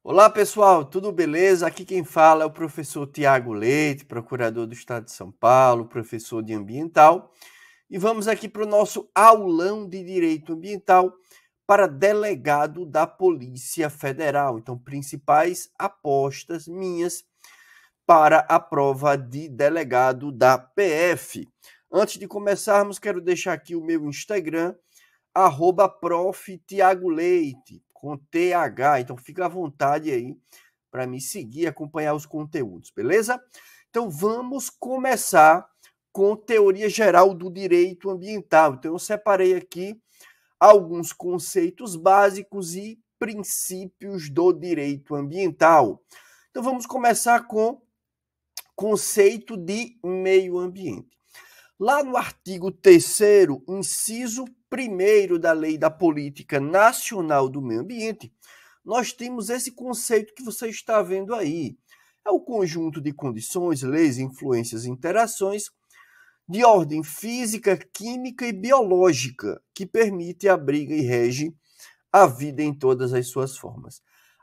Olá pessoal, tudo beleza? Aqui quem fala é o professor Tiago Leite, procurador do Estado de São Paulo, professor de ambiental, e vamos aqui para o nosso aulão de direito ambiental para delegado da Polícia Federal. Então, principais apostas minhas para a prova de delegado da PF. Antes de começarmos, quero deixar aqui o meu Instagram, @prof. Tiago Leite, com TH. Então, fica à vontade aí para me seguir, acompanhar os conteúdos, beleza? Então, vamos começar com teoria geral do direito ambiental. Então, eu separei aqui alguns conceitos básicos e princípios do direito ambiental. Então, vamos começar com conceito de meio ambiente. Lá no artigo 3º, inciso 1º da Lei da Política Nacional do Meio Ambiente, nós temos esse conceito que você está vendo aí. É o conjunto de condições, leis, influências e interações de ordem física, química e biológica que permite, abriga e rege a vida em todas as suas formas.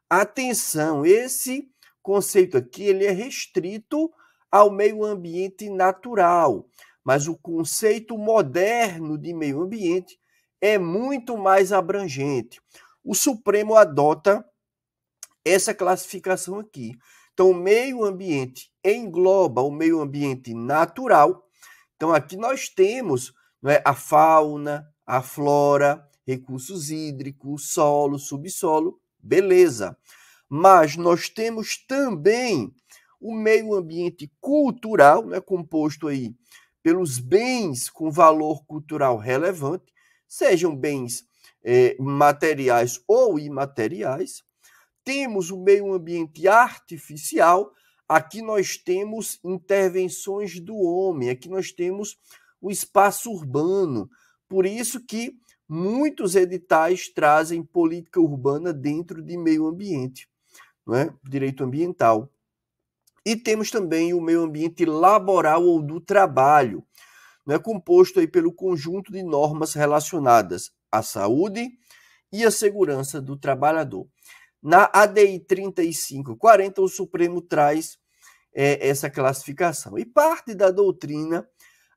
Atenção, esse conceito aqui ele é restrito ao meio ambiente natural, mas o conceito moderno de meio ambiente é muito mais abrangente. O Supremo adota essa classificação aqui. Então, o meio ambiente engloba o meio ambiente natural. Então, aqui nós temos, a fauna, a flora, recursos hídricos, solo, subsolo, beleza. Mas nós temos também o meio ambiente cultural, composto aí pelos bens com valor cultural relevante, sejam bens materiais ou imateriais. Temos o meio ambiente artificial, aqui nós temos intervenções do homem, aqui nós temos o espaço urbano. Por isso que muitos editais trazem política urbana dentro de meio ambiente, direito ambiental. E temos também o meio ambiente laboral ou do trabalho, composto aí pelo conjunto de normas relacionadas à saúde e à segurança do trabalhador. Na ADI 3540, o Supremo traz essa classificação. E parte da doutrina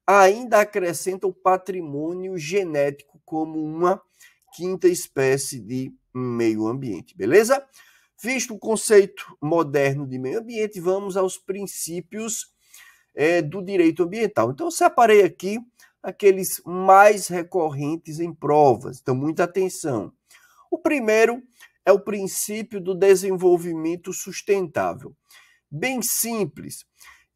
ainda acrescenta o patrimônio genético como uma quinta espécie de meio ambiente, beleza? Visto o conceito moderno de meio ambiente, vamos aos princípios do direito ambiental. Então, eu separei aqui aqueles mais recorrentes em provas. Então, muita atenção. O primeiro é o princípio do desenvolvimento sustentável. Bem simples.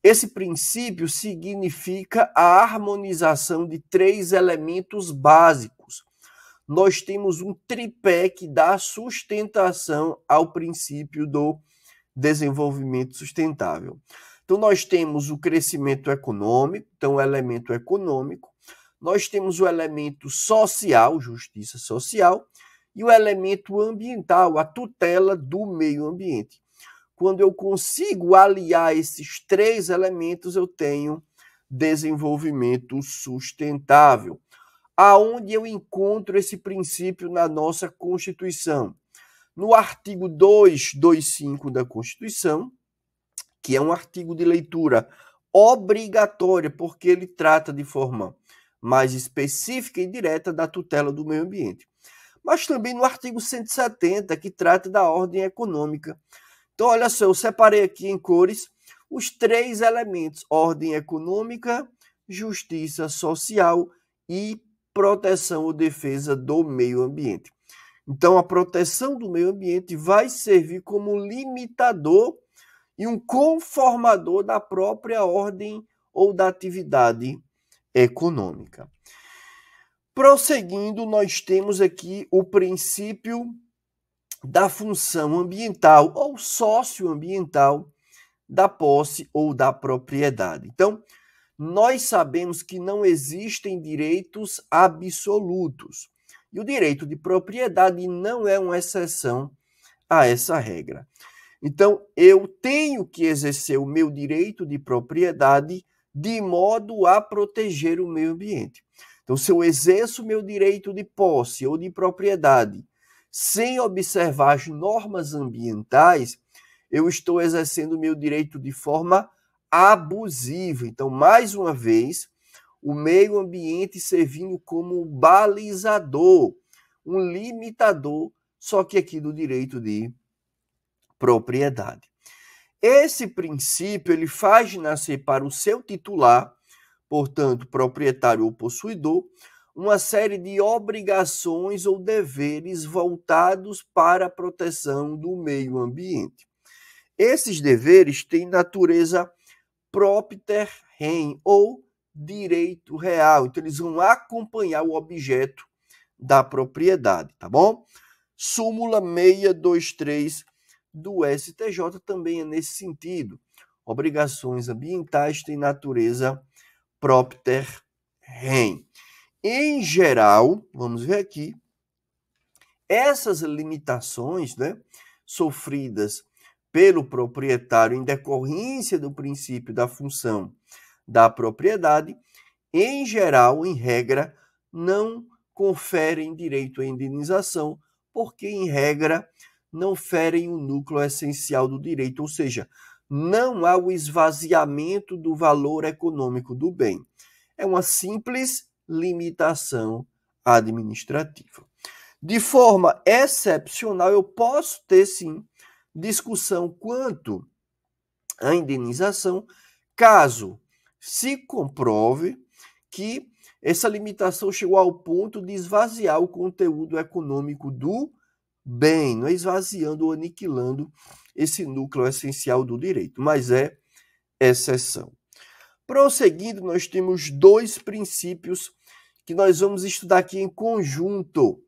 Esse princípio significa a harmonização de 3 elementos básicos. Nós temos um tripé que dá sustentação ao princípio do desenvolvimento sustentável. Então, nós temos o crescimento econômico, então o elemento econômico, nós temos o elemento social, justiça social, e o elemento ambiental, a tutela do meio ambiente. Quando eu consigo aliar esses 3 elementos, eu tenho desenvolvimento sustentável. Aonde eu encontro esse princípio na nossa Constituição? No artigo 225 da Constituição, que é um artigo de leitura obrigatória, porque ele trata de forma mais específica e direta da tutela do meio ambiente. Mas também no artigo 170, que trata da ordem econômica. Então, olha só, eu separei aqui em cores os 3 elementos: ordem econômica, justiça social e proteção ou defesa do meio ambiente. Então, a proteção do meio ambiente vai servir como limitador e um conformador da própria ordem ou da atividade econômica. Prosseguindo, nós temos aqui o princípio da função ambiental ou socioambiental da posse ou da propriedade. Então, nós sabemos que não existem direitos absolutos. E o direito de propriedade não é uma exceção a essa regra. Então, eu tenho que exercer o meu direito de propriedade de modo a proteger o meio ambiente. Então, se eu exerço o meu direito de posse ou de propriedade sem observar as normas ambientais, eu estou exercendo o meu direito de forma abusiva. Então, mais uma vez, o meio ambiente servindo como balizador, um limitador, só que aqui do direito de propriedade. Esse princípio ele faz nascer para o seu titular, portanto, proprietário ou possuidor, uma série de obrigações ou deveres voltados para a proteção do meio ambiente. Esses deveres têm natureza propter rem, ou direito real. Então, eles vão acompanhar o objeto da propriedade, tá bom? Súmula 623 do STJ também é nesse sentido. Obrigações ambientais têm natureza propter rem. Em geral, vamos ver aqui, essas limitações, né, sofridas pelo proprietário em decorrência do princípio da função da propriedade, em geral, em regra, não conferem direito à indenização, porque, em regra, não ferem o núcleo essencial do direito, ou seja, não há o esvaziamento do valor econômico do bem. É uma simples limitação administrativa. De forma excepcional, eu posso ter, sim, discussão quanto à indenização, caso se comprove que essa limitação chegou ao ponto de esvaziar o conteúdo econômico do bem, não é esvaziando ou aniquilando esse núcleo essencial do direito, mas é exceção. Prosseguindo, nós temos dois princípios que nós vamos estudar aqui em conjunto: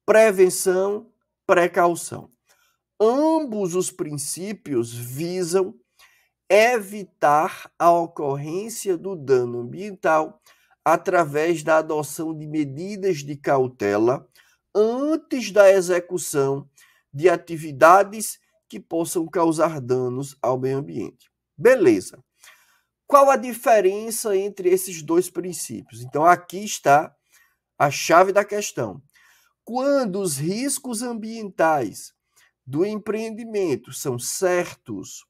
prevenção, precaução. Ambos os princípios visam evitar a ocorrência do dano ambiental através da adoção de medidas de cautela antes da execução de atividades que possam causar danos ao meio ambiente. Beleza. Qual a diferença entre esses dois princípios? Então, aqui está a chave da questão. Quando os riscos ambientais do empreendimento são certos,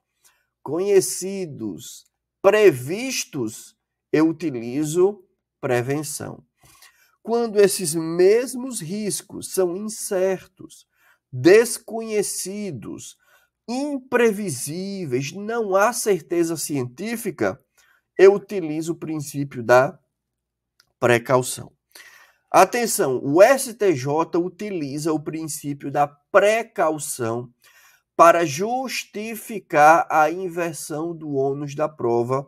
conhecidos, previstos, eu utilizo prevenção. Quando esses mesmos riscos são incertos, desconhecidos, imprevisíveis, não há certeza científica, eu utilizo o princípio da precaução. Atenção, o STJ utiliza o princípio da precaução para justificar a inversão do ônus da prova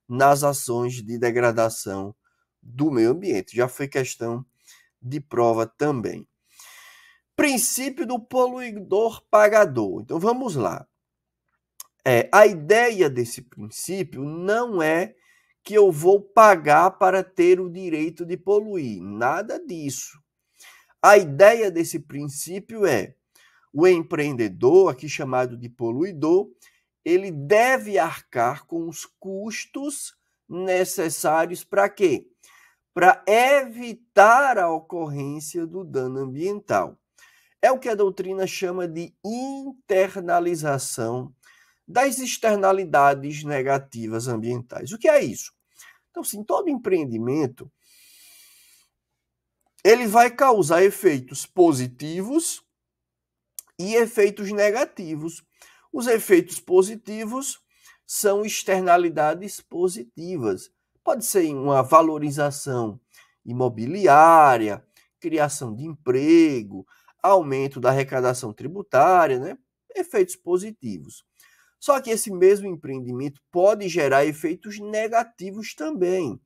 nas ações de degradação do meio ambiente. Já foi questão de prova também. Princípio do poluidor pagador. Então vamos lá. A ideia desse princípio não é que eu vou pagar para ter o direito de poluir. Nada disso. A ideia desse princípio é o empreendedor, aqui chamado de poluidor, ele deve arcar com os custos necessários para quê? Para evitar a ocorrência do dano ambiental. É o que a doutrina chama de internalização das externalidades negativas ambientais. O que é isso? Então, sim, todo empreendimento ele vai causar efeitos positivos e efeitos negativos. Os efeitos positivos são externalidades positivas. Pode ser uma valorização imobiliária, criação de emprego, aumento da arrecadação tributária, né? Efeitos positivos. Só que esse mesmo empreendimento pode gerar efeitos negativos também.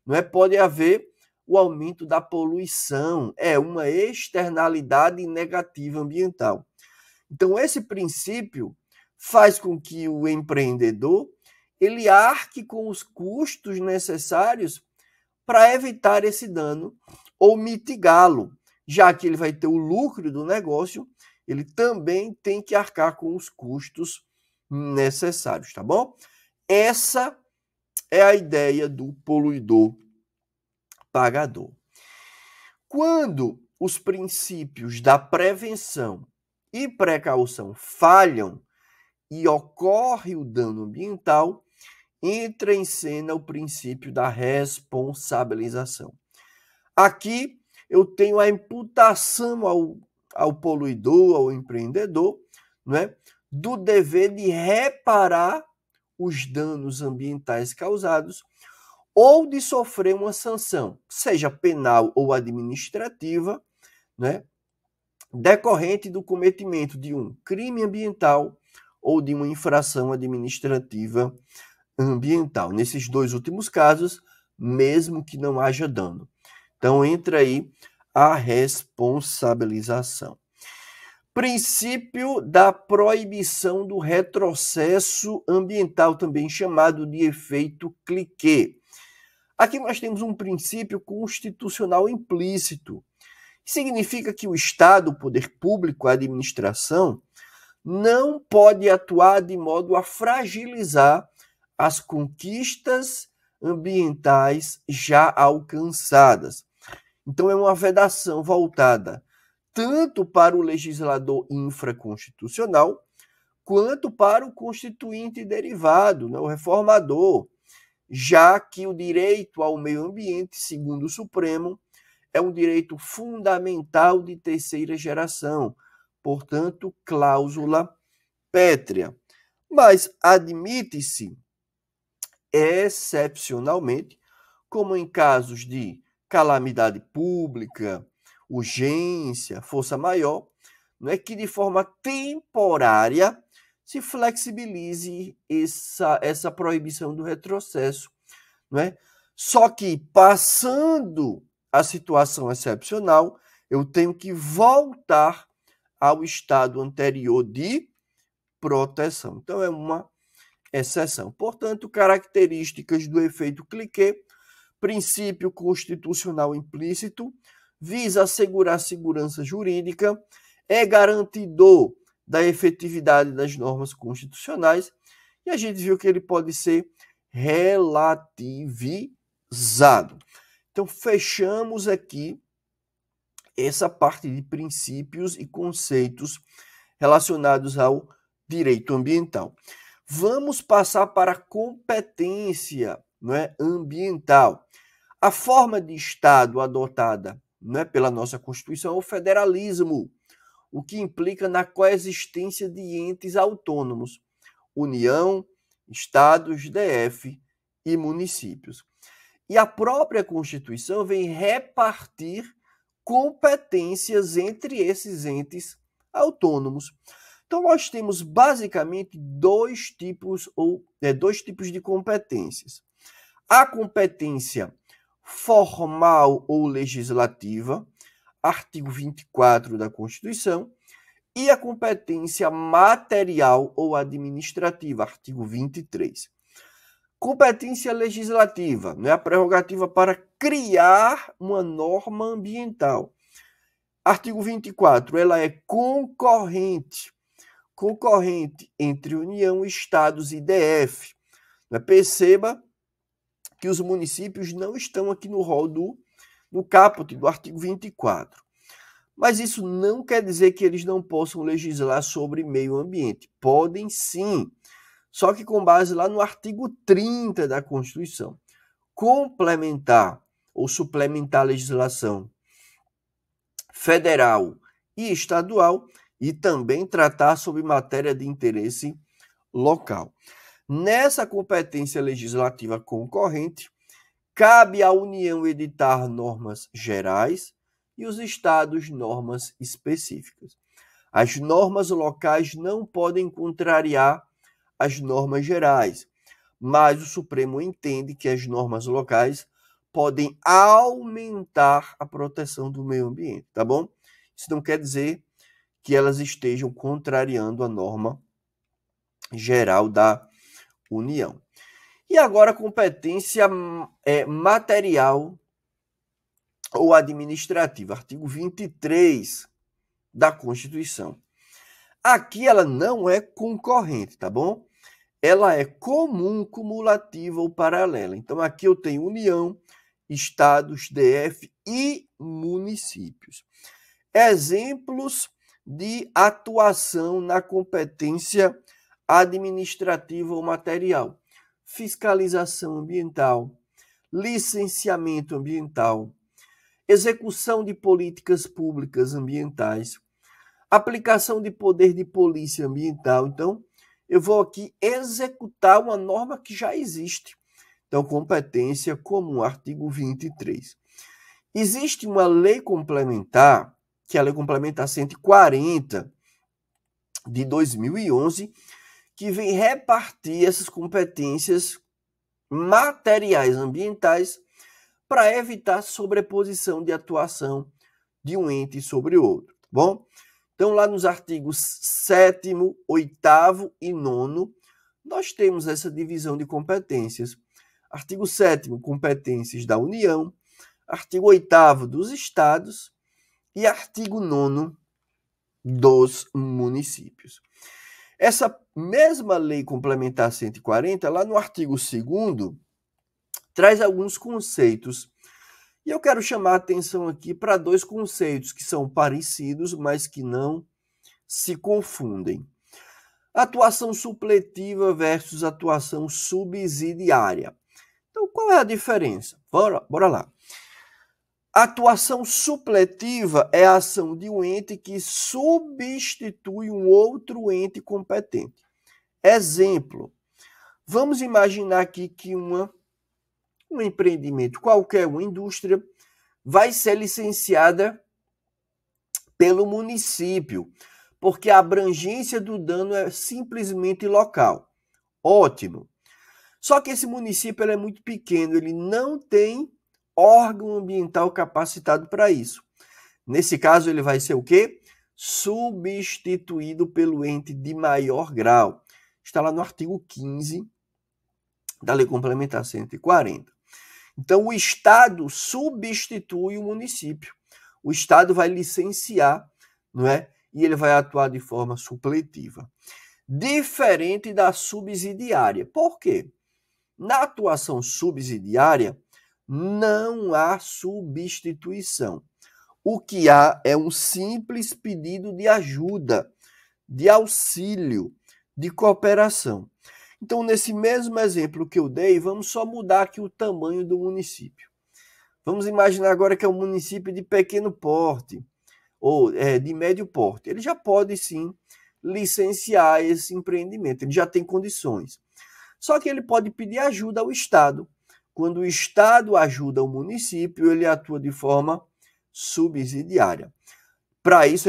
Não é? Pode haver o aumento da poluição, é uma externalidade negativa ambiental. Então, esse princípio faz com que o empreendedor ele arque com os custos necessários para evitar esse dano ou mitigá-lo, já que ele vai ter o lucro do negócio, ele também tem que arcar com os custos necessários, tá bom? Essa é a ideia do poluidor pagador. Quando os princípios da prevenção e precaução falham e ocorre o dano ambiental, entra em cena o princípio da responsabilização. Aqui eu tenho a imputação ao poluidor, ao empreendedor, não é, do dever de reparar os danos ambientais causados ou de sofrer uma sanção, seja penal ou administrativa, né, decorrente do cometimento de um crime ambiental ou de uma infração administrativa ambiental. Nesses dois últimos casos, mesmo que não haja dano. Então, entra aí a responsabilização. Princípio da proibição do retrocesso ambiental, também chamado de efeito cliquet. Aqui nós temos um princípio constitucional implícito. Significa que o Estado, o poder público, a administração, não pode atuar de modo a fragilizar as conquistas ambientais já alcançadas. Então, é uma vedação voltada tanto para o legislador infraconstitucional, quanto para o constituinte derivado, né, o reformador, já que o direito ao meio ambiente, segundo o Supremo, é um direito fundamental de terceira geração, portanto, cláusula pétrea. Mas admite-se, excepcionalmente, como em casos de calamidade pública, urgência, força maior, não é que de forma temporária se flexibilize essa proibição do retrocesso, não é? Só que passando a situação excepcional, eu tenho que voltar ao estado anterior de proteção. Então é uma exceção. Portanto, características do efeito cliquet: princípio constitucional implícito, visa assegurar segurança jurídica, é garantidor da efetividade das normas constitucionais, e a gente viu que ele pode ser relativizado. Então, fechamos aqui essa parte de princípios e conceitos relacionados ao direito ambiental. Vamos passar para a competência, não é, ambiental. A forma de Estado adotada, não é, pela nossa Constituição é o federalismo, o que implica na coexistência de entes autônomos, União, Estados, DF e municípios. E a própria Constituição vem repartir competências entre esses entes autônomos. Então, nós temos basicamente dois tipos de competências. A competência formal ou legislativa, artigo 24 da Constituição, e a competência material ou administrativa, artigo 23. Competência legislativa, né, a prerrogativa para criar uma norma ambiental. Artigo 24, ela é concorrente entre União, Estados e DF. Perceba que os municípios não estão aqui no rol no caput do artigo 24. Mas isso não quer dizer que eles não possam legislar sobre meio ambiente. Podem sim, só que com base lá no artigo 30 da Constituição. Complementar ou suplementar a legislação federal e estadual e também tratar sobre matéria de interesse local. Nessa competência legislativa concorrente, cabe à União editar normas gerais e os estados normas específicas. As normas locais não podem contrariar as normas gerais, mas o Supremo entende que as normas locais podem aumentar a proteção do meio ambiente, tá bom? Isso não quer dizer que elas estejam contrariando a norma geral da União. E agora a competência material ou administrativa, artigo 23 da Constituição. Aqui ela não é concorrente, tá bom? Ela é comum, cumulativa ou paralela. Então aqui eu tenho União, Estados, DF e municípios. Exemplos de atuação na competência administrativa ou material: fiscalização ambiental, licenciamento ambiental, execução de políticas públicas ambientais, aplicação de poder de polícia ambiental. Então, eu vou aqui executar uma norma que já existe. Então, competência comum, artigo 23. Existe uma lei complementar, que é a Lei Complementar 140 de 2011, que vem repartir essas competências materiais ambientais para evitar sobreposição de atuação de um ente sobre outro, tá bom? Então, lá nos artigos 7º, 8º e 9º, nós temos essa divisão de competências. Artigo 7º, competências da União. Artigo 8º, dos Estados. E artigo 9º, dos municípios. Essa mesma Lei Complementar 140, lá no artigo 2º, traz alguns conceitos. E eu quero chamar a atenção aqui para dois conceitos que são parecidos, mas que não se confundem. Atuação supletiva versus atuação subsidiária. Então, qual é a diferença? Bora lá. Atuação supletiva é a ação de um ente que substitui um outro ente competente. Exemplo, vamos imaginar aqui que um empreendimento qualquer, uma indústria, vai ser licenciada pelo município, porque a abrangência do dano é simplesmente local. Ótimo. Só que esse município é muito pequeno, ele não tem órgão ambiental capacitado para isso. Nesse caso, ele vai ser o quê? Substituído pelo ente de maior grau. Está lá no artigo 15 da Lei Complementar 140. Então, o Estado substitui o município. O Estado vai licenciar, não é? E ele vai atuar de forma supletiva. Diferente da subsidiária. Por quê? Na atuação subsidiária, não há substituição. O que há é um simples pedido de ajuda, de auxílio, de cooperação. Então, nesse mesmo exemplo que eu dei, vamos só mudar aqui o tamanho do município. Vamos imaginar agora que é um município de pequeno porte, ou de médio porte. Ele já pode, sim, licenciar esse empreendimento, ele já tem condições. Só que ele pode pedir ajuda ao Estado. Quando o Estado ajuda o município, ele atua de forma subsidiária. Para isso,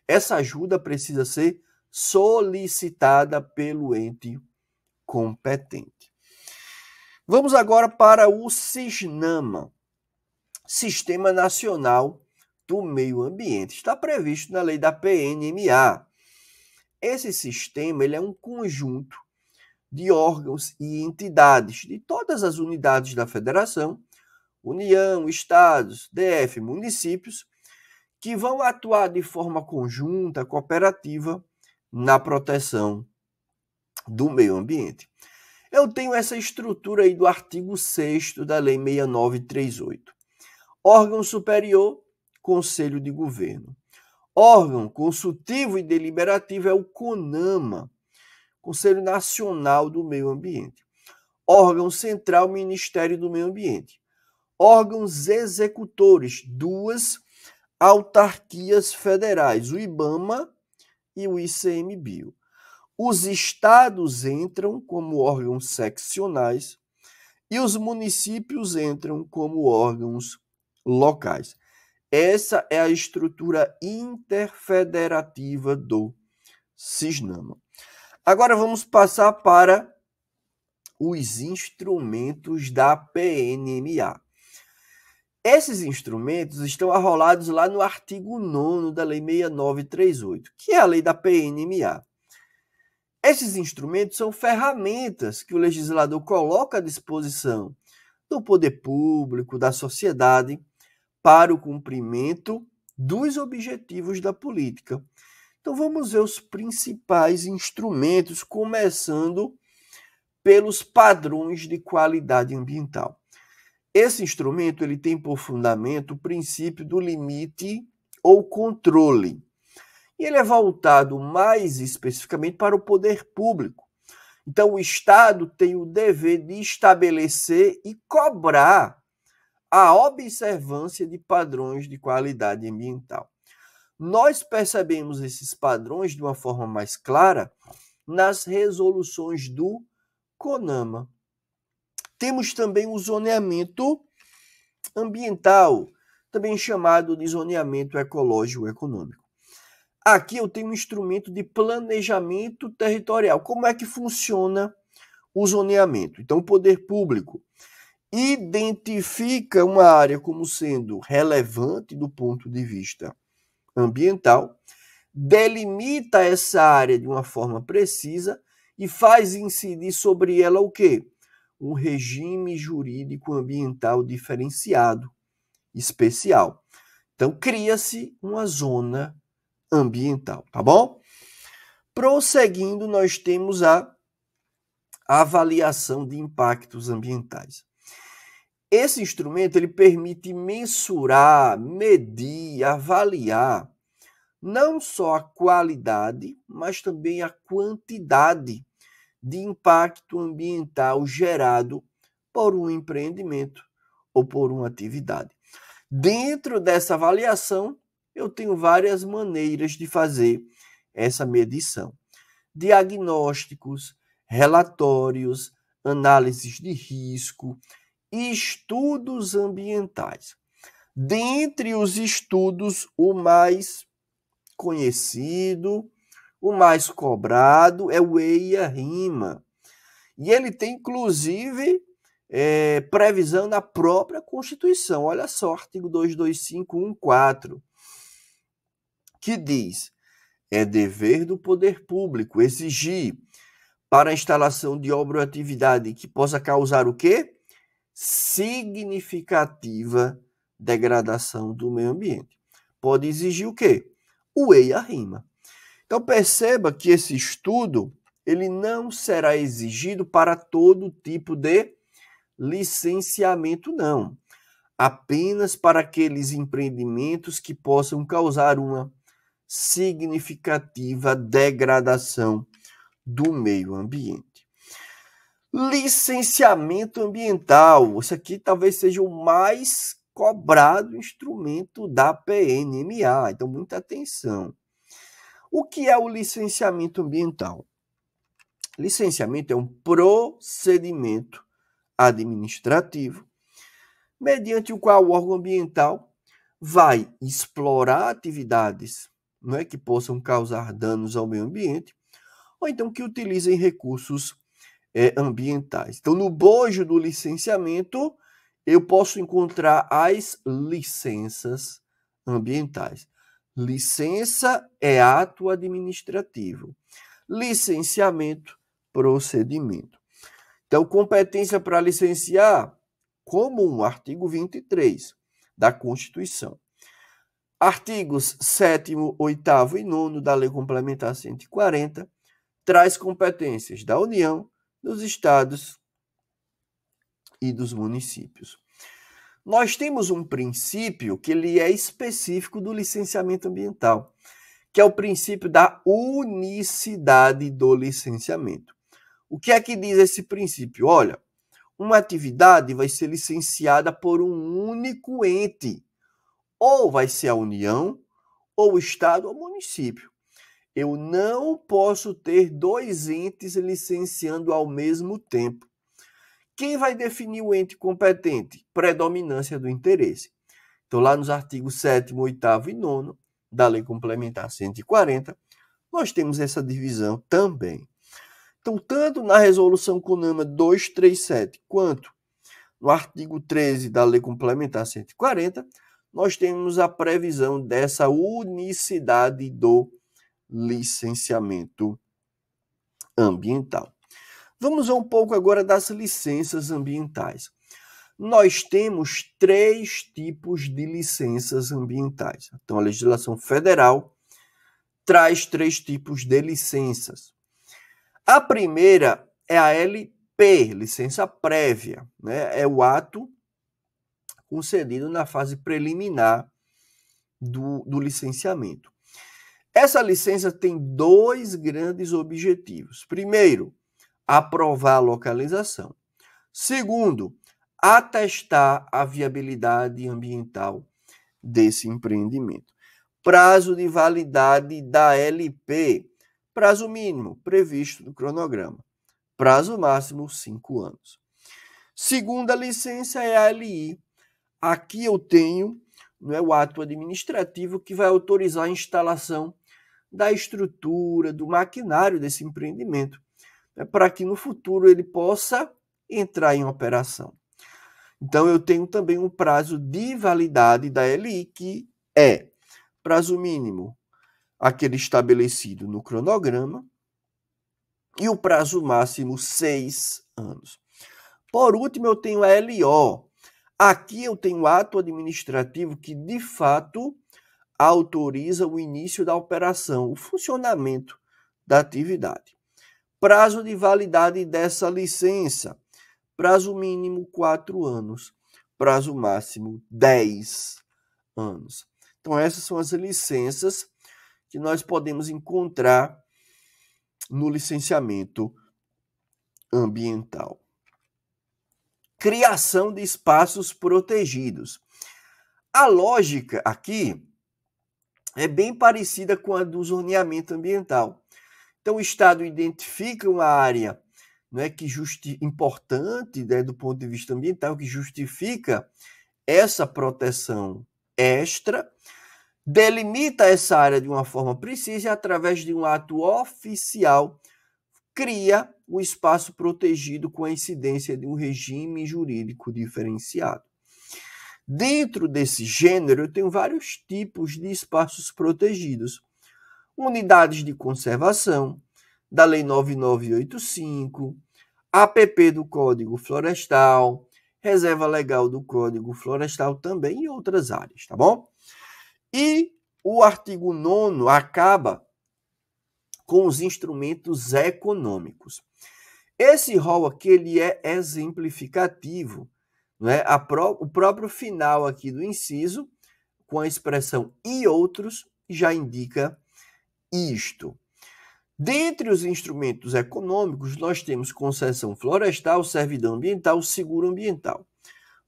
essa ajuda precisa ser solicitada pelo ente competente. Vamos agora para o SISNAMA, Sistema Nacional do Meio Ambiente. Está previsto na lei da PNMA. Esse sistema ele é um conjunto de órgãos e entidades de todas as unidades da federação, União, estados, DF, municípios, que vão atuar de forma conjunta, cooperativa, na proteção do meio ambiente. Eu tenho essa estrutura aí do artigo 6º da Lei 6938. Órgão superior, Conselho de Governo. Órgão consultivo e deliberativo é o CONAMA, Conselho Nacional do Meio Ambiente. Órgão central, Ministério do Meio Ambiente. Órgãos executores, duas autarquias federais, o IBAMA e o ICMBio. Os estados entram como órgãos seccionais e os municípios entram como órgãos locais. Essa é a estrutura interfederativa do SISNAMA. Agora vamos passar para os instrumentos da PNMA. Esses instrumentos estão arrolados lá no artigo 9º da Lei 6938, que é a lei da PNMA. Esses instrumentos são ferramentas que o legislador coloca à disposição do poder público, da sociedade, para o cumprimento dos objetivos da política. Então vamos ver os principais instrumentos, começando pelos padrões de qualidade ambiental. Esse instrumento ele tem por fundamento o princípio do limite ou controle. E ele é voltado mais especificamente para o poder público. Então, o Estado tem o dever de estabelecer e cobrar a observância de padrões de qualidade ambiental. Nós percebemos esses padrões de uma forma mais clara nas resoluções do CONAMA. Temos também o zoneamento ambiental, também chamado de zoneamento ecológico-econômico. Aqui eu tenho um instrumento de planejamento territorial. Como é que funciona o zoneamento? Então, o poder público identifica uma área como sendo relevante do ponto de vista ambiental, delimita essa área de uma forma precisa e faz incidir sobre ela o quê? Um regime jurídico ambiental diferenciado, especial. Então, cria-se uma zona ambiental, tá bom? Prosseguindo, nós temos a avaliação de impactos ambientais. Esse instrumento ele permite mensurar, medir, avaliar não só a qualidade, mas também a quantidade de impacto ambiental gerado por um empreendimento ou por uma atividade. Dentro dessa avaliação, eu tenho várias maneiras de fazer essa medição. Diagnósticos, relatórios, análises de risco, estudos ambientais. Dentre os estudos, o mais conhecido, o mais cobrado é o EIA-RIMA. E ele tem, inclusive, previsão na própria Constituição. Olha só, artigo 225.1.4, que diz: é dever do poder público exigir para a instalação de obra ou atividade que possa causar o quê? Significativa degradação do meio ambiente. Pode exigir o quê? O EIA-RIMA. Então perceba que esse estudo ele não será exigido para todo tipo de licenciamento, não. Apenas para aqueles empreendimentos que possam causar uma significativa degradação do meio ambiente. Licenciamento ambiental. Isso aqui talvez seja o mais cobrado instrumento da PNMA. Então, muita atenção. O que é o licenciamento ambiental? Licenciamento é um procedimento administrativo mediante o qual o órgão ambiental vai explorar atividades, não é, que possam causar danos ao meio ambiente, ou então que utilizem recursos ambientais. Então, no bojo do licenciamento, eu posso encontrar as licenças ambientais. Licença é ato administrativo. Licenciamento, procedimento. Então, competência para licenciar, comum, artigo 23 da Constituição. Artigos 7º, 8º e 9º da Lei Complementar 140 traz competências da União, dos estados e dos municípios. Nós temos um princípio que ele é específico do licenciamento ambiental, que é o princípio da unicidade do licenciamento. O que é que diz esse princípio? Olha, uma atividade vai ser licenciada por um único ente, ou vai ser a União, ou o Estado, ou o município. Eu não posso ter dois entes licenciando ao mesmo tempo. Quem vai definir o ente competente? Predominância do interesse. Então, lá nos artigos 7º, 8º e 9º da Lei Complementar 140, nós temos essa divisão também. Então, tanto na Resolução CONAMA 237, quanto no artigo 13 da Lei Complementar 140, nós temos a previsão dessa unicidade do licenciamento ambiental. Vamos ver um pouco agora das licenças ambientais. Nós temos 3 tipos de licenças ambientais. Então, a legislação federal traz 3 tipos de licenças. A primeira é a LP, licença prévia, né? É o ato concedido na fase preliminar do licenciamento. Essa licença tem dois grandes objetivos. Primeiro, aprovar a localização. Segundo, atestar a viabilidade ambiental desse empreendimento. Prazo de validade da LP, prazo mínimo previsto no cronograma. Prazo máximo, 5 anos. Segunda licença é a LI. Aqui eu tenho o ato administrativo que vai autorizar a instalação da estrutura, do maquinário desse empreendimento, para que no futuro ele possa entrar em operação. Então, eu tenho também um prazo de validade da LI, que é prazo mínimo, aquele estabelecido no cronograma, e o prazo máximo, 6 anos. Por último, eu tenho a LO. Aqui eu tenho o ato administrativo que, de fato, autoriza o início da operação, o funcionamento da atividade. Prazo de validade dessa licença. Prazo mínimo, 4 anos. Prazo máximo, 10 anos. Então, essas são as licenças que nós podemos encontrar no licenciamento ambiental. Criação de espaços protegidos. A lógica aqui é bem parecida com a do zoneamento ambiental. Então, o Estado identifica uma área que importante do ponto de vista ambiental, que justifica essa proteção extra, delimita essa área de uma forma precisa e, através de um ato oficial, cria o espaço protegido com a incidência de um regime jurídico diferenciado. Dentro desse gênero, eu tenho vários tipos de espaços protegidos. Unidades de conservação, da Lei 9985, APP do Código Florestal, Reserva Legal do Código Florestal também e outras áreas, tá bom? E o artigo 9º acaba com os instrumentos econômicos. Esse rol aqui ele é exemplificativo, o próprio final aqui do inciso, com a expressão e outros, já indica isto. Dentre os instrumentos econômicos, nós temos concessão florestal, servidão ambiental, seguro ambiental.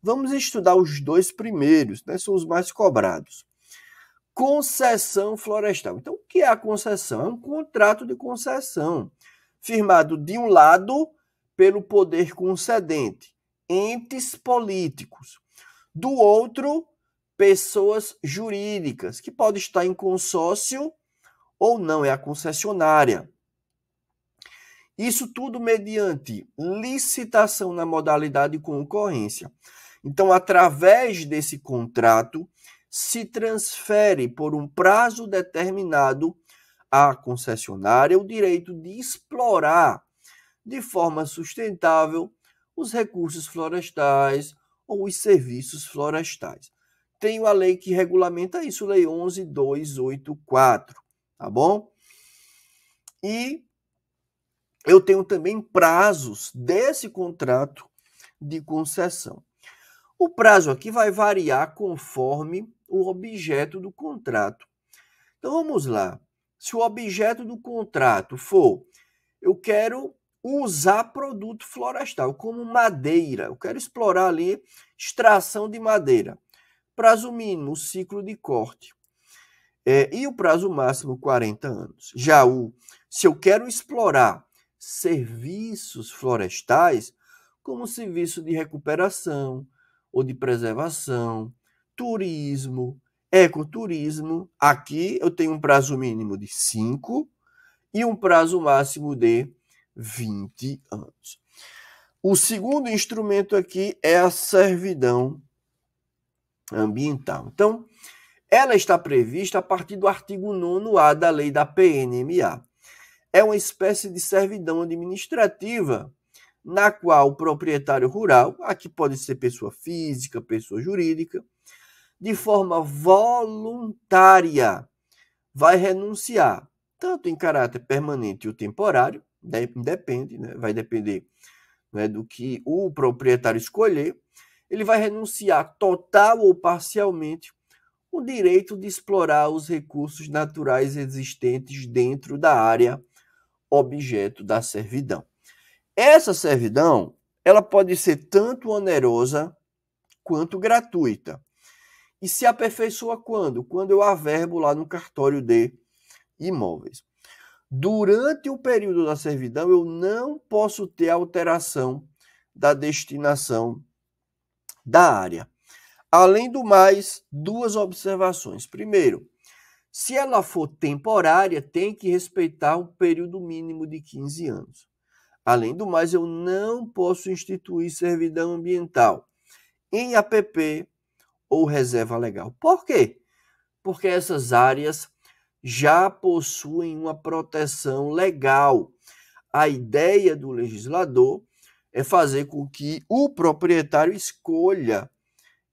Vamos estudar os dois primeiros, são os mais cobrados. Concessão florestal. Então, o que é a concessão? É um contrato de concessão, firmado de um lado pelo poder concedente, entes políticos, do outro, pessoas jurídicas, que pode estar em consórcio ou não, é a concessionária. Isso tudo mediante licitação na modalidade de concorrência. Então, através desse contrato, se transfere por um prazo determinado à concessionária o direito de explorar de forma sustentável os recursos florestais ou os serviços florestais. Tenho a lei que regulamenta isso, Lei 11.284, tá bom? E eu tenho também prazos desse contrato de concessão. O prazo aqui vai variar conforme o objeto do contrato. Então, vamos lá. Se o objeto do contrato for, eu quero usar produto florestal, como madeira, eu quero explorar ali extração de madeira. Prazo mínimo, o ciclo de corte. E o prazo máximo, 40 anos. Se eu quero explorar serviços florestais, como serviço de recuperação ou de preservação, turismo, ecoturismo, aqui eu tenho um prazo mínimo de 5 e um prazo máximo de 20 anos. O segundo instrumento aqui é a servidão ambiental. Então, ela está prevista a partir do artigo 9º-A da lei da PNMA. É uma espécie de servidão administrativa na qual o proprietário rural, aqui pode ser pessoa física, pessoa jurídica, de forma voluntária, vai renunciar, tanto em caráter permanente ou temporário, depende, vai depender do que o proprietário escolher, ele vai renunciar total ou parcialmente o direito de explorar os recursos naturais existentes dentro da área objeto da servidão. Essa servidão, ela pode ser tanto onerosa quanto gratuita. E se aperfeiçoa quando? Quando eu averbo lá no cartório de imóveis. Durante o período da servidão, eu não posso ter alteração da destinação da área. Além do mais, duas observações. Primeiro, se ela for temporária, tem que respeitar um período mínimo de 15 anos. Além do mais, eu não posso instituir servidão ambiental em APP ou reserva legal. Por quê? Porque essas áreas já possuem uma proteção legal. A ideia do legislador é fazer com que o proprietário escolha,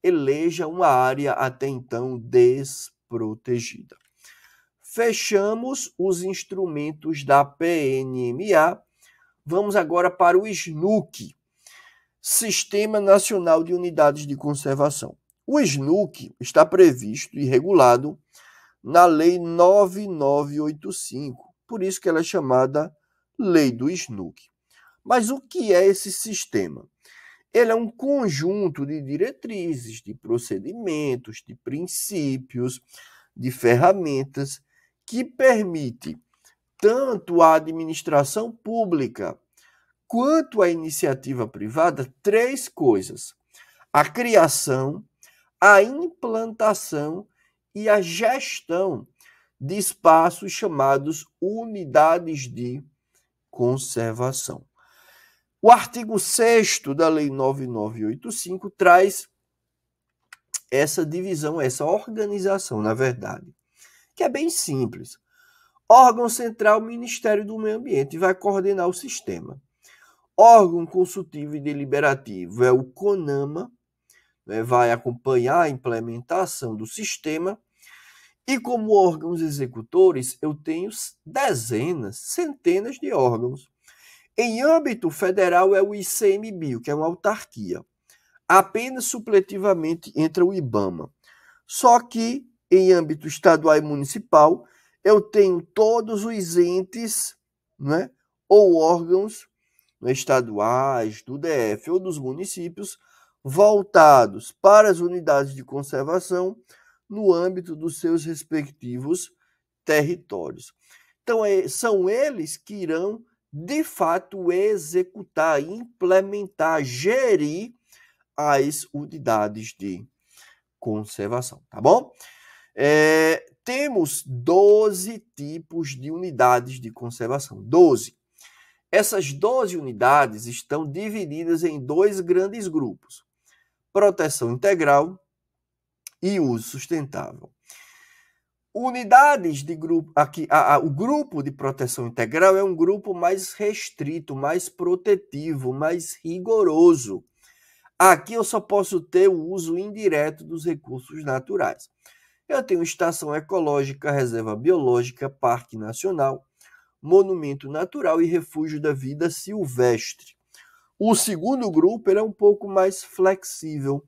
eleja uma área até então desprotegida. Fechamos os instrumentos da PNMA. Vamos agora para o SNUC, Sistema Nacional de Unidades de Conservação. O SNUC está previsto e regulado na Lei 9985, por isso que ela é chamada Lei do SNUC. Mas o que é esse sistema? Ele é um conjunto de diretrizes, de procedimentos, de princípios, de ferramentas que permite tanto à administração pública quanto à iniciativa privada três coisas: a criação, a implantação e a gestão de espaços chamados unidades de conservação. O artigo 6º da Lei 9985 traz essa divisão, essa organização, na verdade, que é bem simples. Órgão central, Ministério do Meio Ambiente, vai coordenar o sistema. Órgão consultivo e deliberativo é o CONAMA, vai acompanhar a implementação do sistema. E como órgãos executores, eu tenho dezenas, centenas de órgãos. Em âmbito federal é o ICMBio, que é uma autarquia. Apenas supletivamente entra o IBAMA. Só que em âmbito estadual e municipal, eu tenho todos os entes, né, ou órgãos estaduais, do DF ou dos municípios, voltados para as unidades de conservação no âmbito dos seus respectivos territórios. Então, são eles que irão, de fato, executar, implementar, gerir as unidades de conservação, tá bom? Temos 12 tipos de unidades de conservação, 12. Essas 12 unidades estão divididas em dois grandes grupos: proteção integral e uso sustentável. Unidades de grupo, aqui, o grupo de proteção integral é um grupo mais restrito, mais protetivo, mais rigoroso. Aqui eu só posso ter o uso indireto dos recursos naturais. Eu tenho estação ecológica, reserva biológica, parque nacional, monumento natural e refúgio da vida silvestre. O segundo grupo ele é um pouco mais flexível.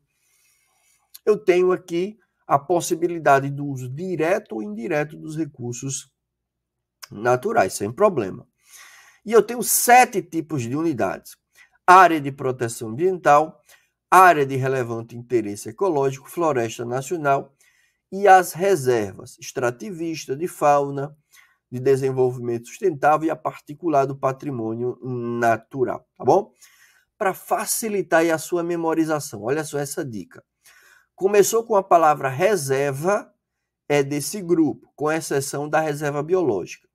Eu tenho aqui a possibilidade do uso direto ou indireto dos recursos naturais, sem problema. E eu tenho 7 tipos de unidades: área de proteção ambiental, área de relevante interesse ecológico, floresta nacional e as reservas extrativista, de fauna, de desenvolvimento sustentável e a particular do patrimônio natural, tá bom? Para facilitar aí a sua memorização, olha só essa dica. Começou com a palavra reserva, é desse grupo, com exceção da reserva biológica.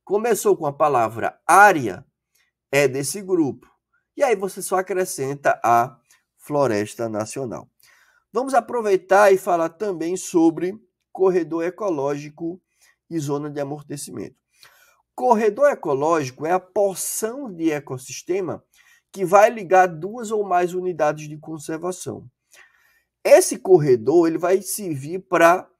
Começou com a palavra área, é desse grupo. E aí você só acrescenta a floresta nacional. Vamos aproveitar e falar também sobre corredor ecológico e zona de amortecimento. Corredor ecológico é a porção de ecossistema que vai ligar duas ou mais unidades de conservação. Esse corredor ele vai servir para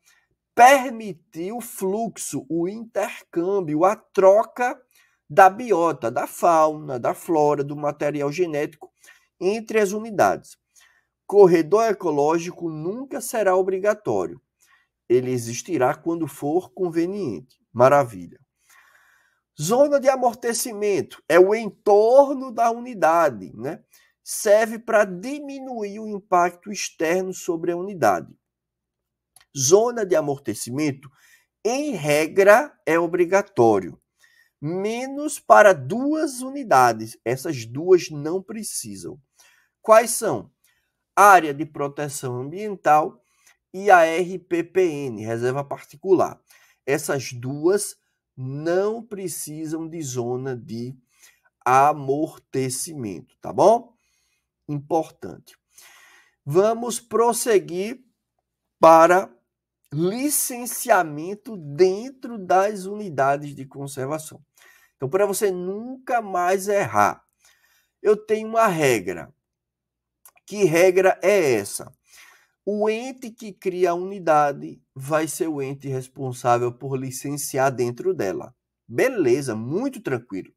permitir o fluxo, o intercâmbio, a troca da biota, da fauna, da flora, do material genético entre as unidades. Corredor ecológico nunca será obrigatório. Ele existirá quando for conveniente. Maravilha. Zona de amortecimento é o entorno da unidade, né? Serve para diminuir o impacto externo sobre a unidade. Zona de amortecimento, em regra, é obrigatório, menos para 2 unidades. Essas 2 não precisam. Quais são? Área de proteção ambiental e a RPPN, reserva particular. Essas 2 não precisam de zona de amortecimento, tá bom? Importante. Vamos prosseguir para licenciamento dentro das unidades de conservação. Então, para você nunca mais errar, eu tenho uma regra. Que regra é essa? O ente que cria a unidade vai ser o ente responsável por licenciar dentro dela. Beleza, muito tranquilo.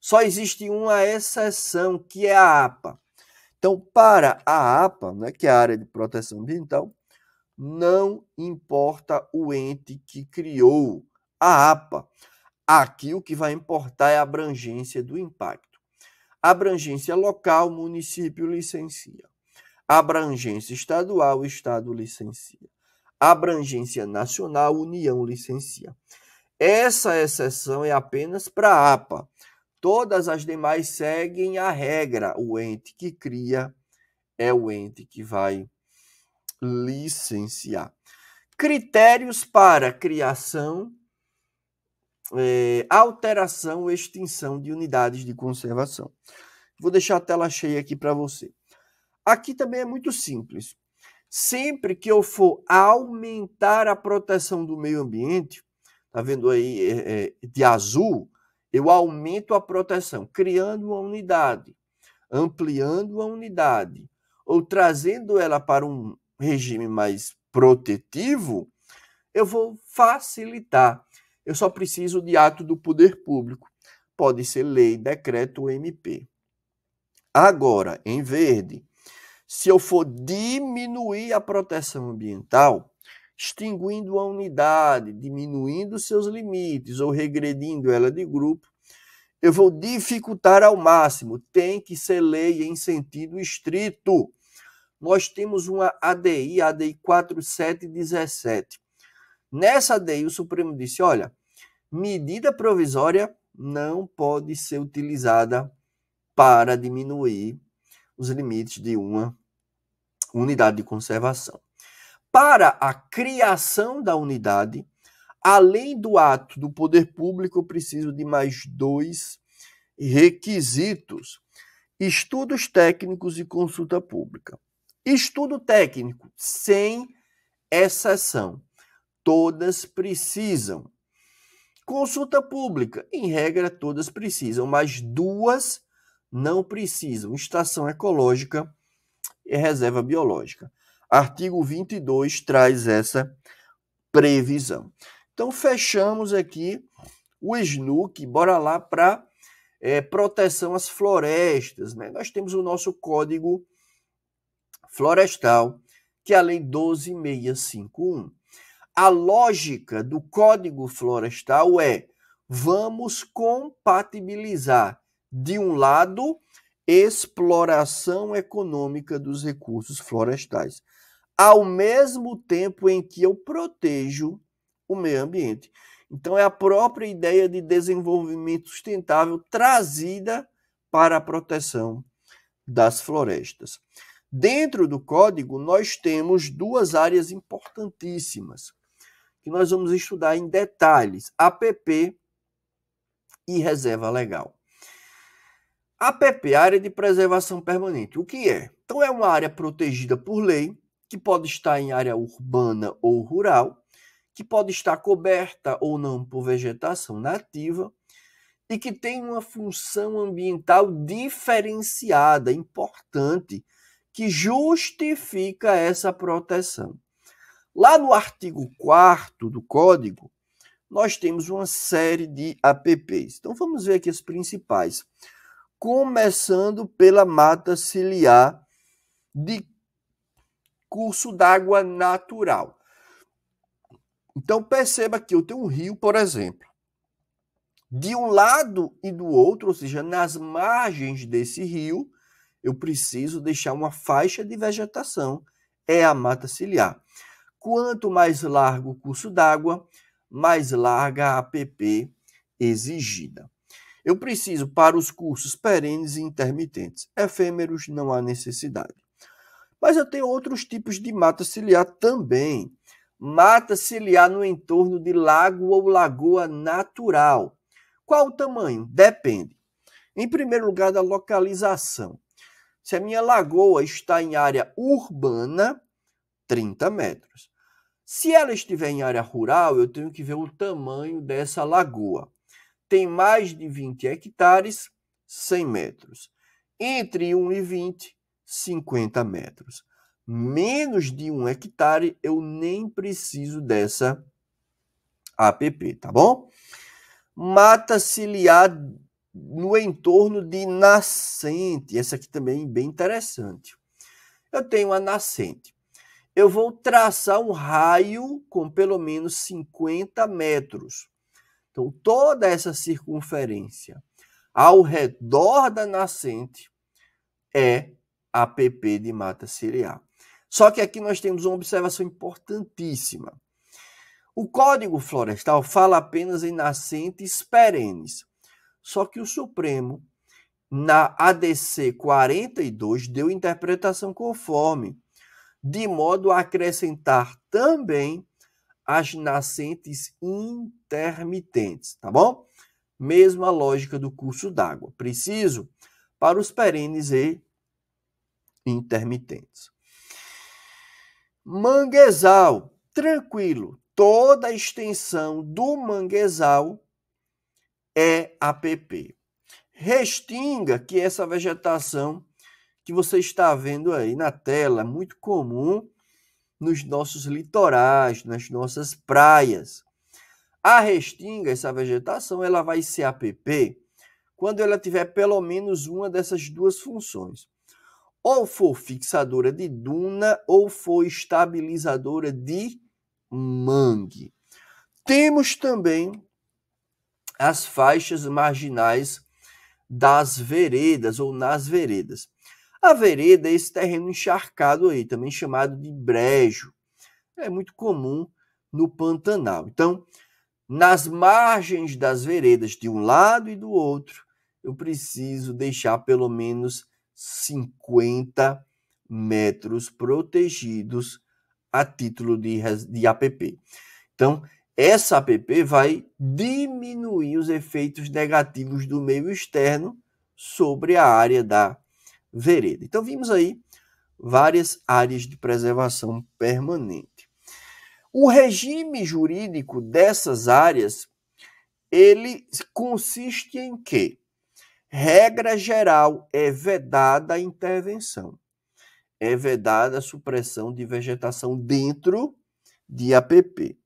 Só existe uma exceção, que é a APA. Então, para a APA, né, que é a área de proteção ambiental, não importa o ente que criou a APA. Aqui o que vai importar é a abrangência do impacto. Abrangência local, município licencia. Abrangência estadual, Estado licencia. Abrangência nacional, União licencia. Essa exceção é apenas para a APA. Todas as demais seguem a regra. O ente que cria é o ente que vai licenciar. Critérios para criação, alteração ou extinção de unidades de conservação. Vou deixar a tela cheia aqui para você. Aqui também é muito simples. Sempre que eu for aumentar a proteção do meio ambiente, tá vendo aí de azul, eu aumento a proteção, criando uma unidade, ampliando uma unidade, ou trazendo ela para um regime mais protetivo, eu vou facilitar. Eu só preciso de ato do poder público. Pode ser lei, decreto ou MP. Agora, em verde, se eu for diminuir a proteção ambiental, extinguindo a unidade, diminuindo seus limites ou regredindo ela de grupo, eu vou dificultar ao máximo. Tem que ser lei em sentido estrito. Nós temos uma ADI 4717. Nessa ADI, o Supremo disse, olha, medida provisória não pode ser utilizada para diminuir os limites de uma unidade de conservação. Para a criação da unidade, além do ato do poder público, eu preciso de mais 2 requisitos: estudos técnicos e consulta pública. Estudo técnico, sem exceção. Todas precisam. Consulta pública, em regra, todas precisam, mas 2 não precisam. Estação ecológica e reserva biológica. Artigo 22 traz essa previsão. Então, fechamos aqui o SNUC. Bora lá para proteção às florestas, né? Nós temos o nosso Código Florestal, que é a Lei 12.651. A lógica do Código Florestal é: vamos compatibilizar, de um lado, exploração econômica dos recursos florestais, ao mesmo tempo em que eu protejo o meio ambiente. Então, é a própria ideia de desenvolvimento sustentável trazida para a proteção das florestas. Dentro do código, nós temos 2 áreas importantíssimas, que nós vamos estudar em detalhes: APP e reserva legal. APP, área de preservação permanente, o que é? Então, é uma área protegida por lei, que pode estar em área urbana ou rural, que pode estar coberta ou não por vegetação nativa e que tem uma função ambiental diferenciada, importante, que justifica essa proteção. Lá no artigo 4º do Código, nós temos uma série de APPs. Então, vamos ver aqui as principais. Começando pela mata ciliar de curso d'água natural. Então perceba que eu tenho um rio, por exemplo. De um lado e do outro, ou seja, nas margens desse rio, eu preciso deixar uma faixa de vegetação, é a mata ciliar. Quanto mais largo o curso d'água, mais larga a APP exigida. Eu preciso para os cursos perenes e intermitentes. Efêmeros não há necessidade. Mas eu tenho outros tipos de mata ciliar também. Mata ciliar no entorno de lago ou lagoa natural. Qual o tamanho? Depende. Em primeiro lugar, da localização. Se a minha lagoa está em área urbana, 30 metros. Se ela estiver em área rural, eu tenho que ver o tamanho dessa lagoa. Tem mais de 20 hectares, 100 metros. Entre 1 e 20, 50 metros. Menos de 1 hectare, eu nem preciso dessa APP, tá bom? Mata ciliar no entorno de nascente. Essa aqui também é bem interessante. Eu tenho a nascente. Eu vou traçar um raio com pelo menos 50 metros. Então, toda essa circunferência ao redor da nascente é APP de mata ciliar. Só que aqui nós temos uma observação importantíssima. O Código Florestal fala apenas em nascentes perenes. Só que o Supremo, na ADC 42, deu interpretação conforme, de modo a acrescentar também as nascentes intermitentes, tá bom? Mesma lógica do curso d'água. Preciso para os perenes e intermitentes. Manguezal, tranquilo. Toda a extensão do manguezal é APP. Restinga, que é essa vegetação que você está vendo aí na tela, muito comum nos nossos litorais, nas nossas praias. A restinga, essa vegetação, ela vai ser APP quando ela tiver pelo menos uma dessas duas funções. Ou for fixadora de duna ou for estabilizadora de mangue. Temos também as faixas marginais das veredas ou nas veredas. A vereda é esse terreno encharcado aí, também chamado de brejo. É muito comum no Pantanal. Então, nas margens das veredas, de um lado e do outro, eu preciso deixar pelo menos 50 metros protegidos a título de APP. Então, essa APP vai diminuir os efeitos negativos do meio externo sobre a área da vereda. Então, vimos aí várias áreas de preservação permanente. O regime jurídico dessas áreas, ele consiste em quê? Regra geral, é vedada a intervenção. É vedada a supressão de vegetação dentro de APP.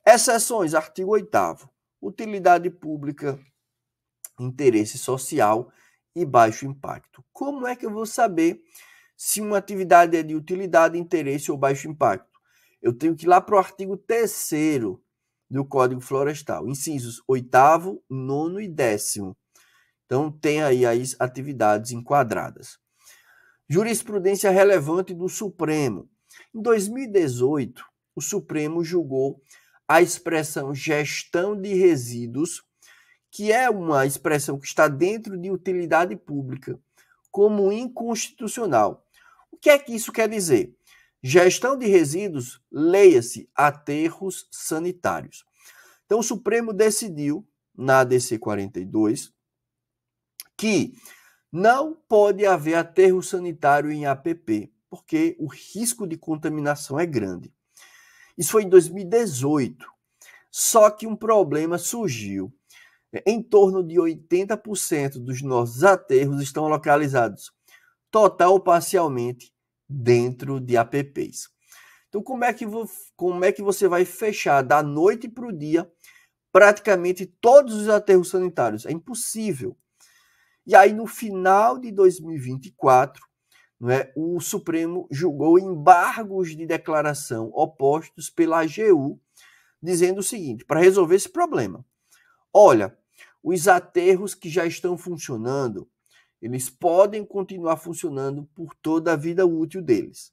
Exceções, artigo 8º. Utilidade pública, interesse social e baixo impacto. Como é que eu vou saber se uma atividade é de utilidade, interesse ou baixo impacto? Eu tenho que ir lá para o artigo 3º do Código Florestal, incisos 8º, 9º e 10º. Então, tem aí as atividades enquadradas. Jurisprudência relevante do Supremo. Em 2018, o Supremo julgou a expressão gestão de resíduos, que é uma expressão que está dentro de utilidade pública, como inconstitucional. O que é que isso quer dizer? Gestão de resíduos, leia-se aterros sanitários. Então, o Supremo decidiu, na ADC 42, que não pode haver aterro sanitário em APP, porque o risco de contaminação é grande. Isso foi em 2018. Só que um problema surgiu. Em torno de 80% dos nossos aterros estão localizados, total ou parcialmente, dentro de APPs. Então, como é que você vai fechar da noite para o dia praticamente todos os aterros sanitários? É impossível. E aí, no final de 2024, não é, o Supremo julgou embargos de declaração opostos pela AGU, dizendo o seguinte, para resolver esse problema. Olha, os aterros que já estão funcionando, eles podem continuar funcionando por toda a vida útil deles.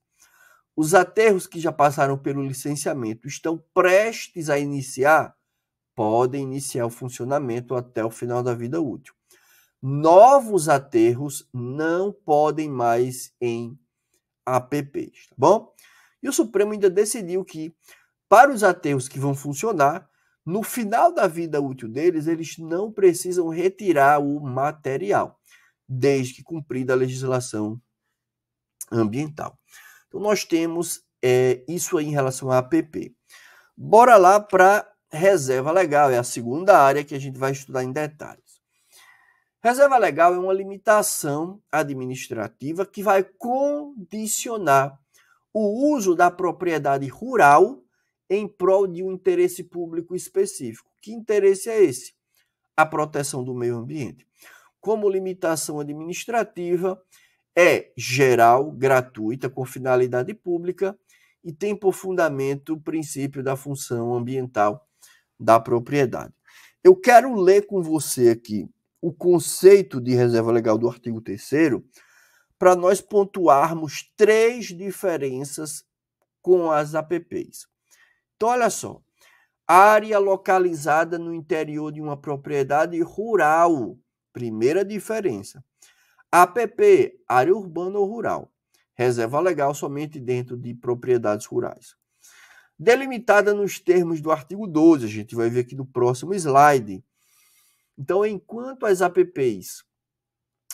Os aterros que já passaram pelo licenciamento estão prestes a iniciar, podem iniciar o funcionamento até o final da vida útil. Novos aterros não podem mais em APPs, tá bom? E o Supremo ainda decidiu que, para os aterros que vão funcionar, no final da vida útil deles, eles não precisam retirar o material, desde que cumprida a legislação ambiental. Então, nós temos isso aí em relação à APP. Bora lá para reserva legal, é a segunda área que a gente vai estudar em detalhes. Reserva legal é uma limitação administrativa que vai condicionar o uso da propriedade rural em prol de um interesse público específico. Que interesse é esse? A proteção do meio ambiente. Como limitação administrativa, é geral, gratuita, com finalidade pública e tem por fundamento o princípio da função ambiental da propriedade. Eu quero ler com você aqui o conceito de reserva legal do artigo 3º para nós pontuarmos 3 diferenças com as APPs. Então, olha só, área localizada no interior de uma propriedade rural, primeira diferença. APP, área urbana ou rural, reserva legal somente dentro de propriedades rurais. Delimitada nos termos do artigo 12, a gente vai ver aqui no próximo slide. Então, enquanto as APPs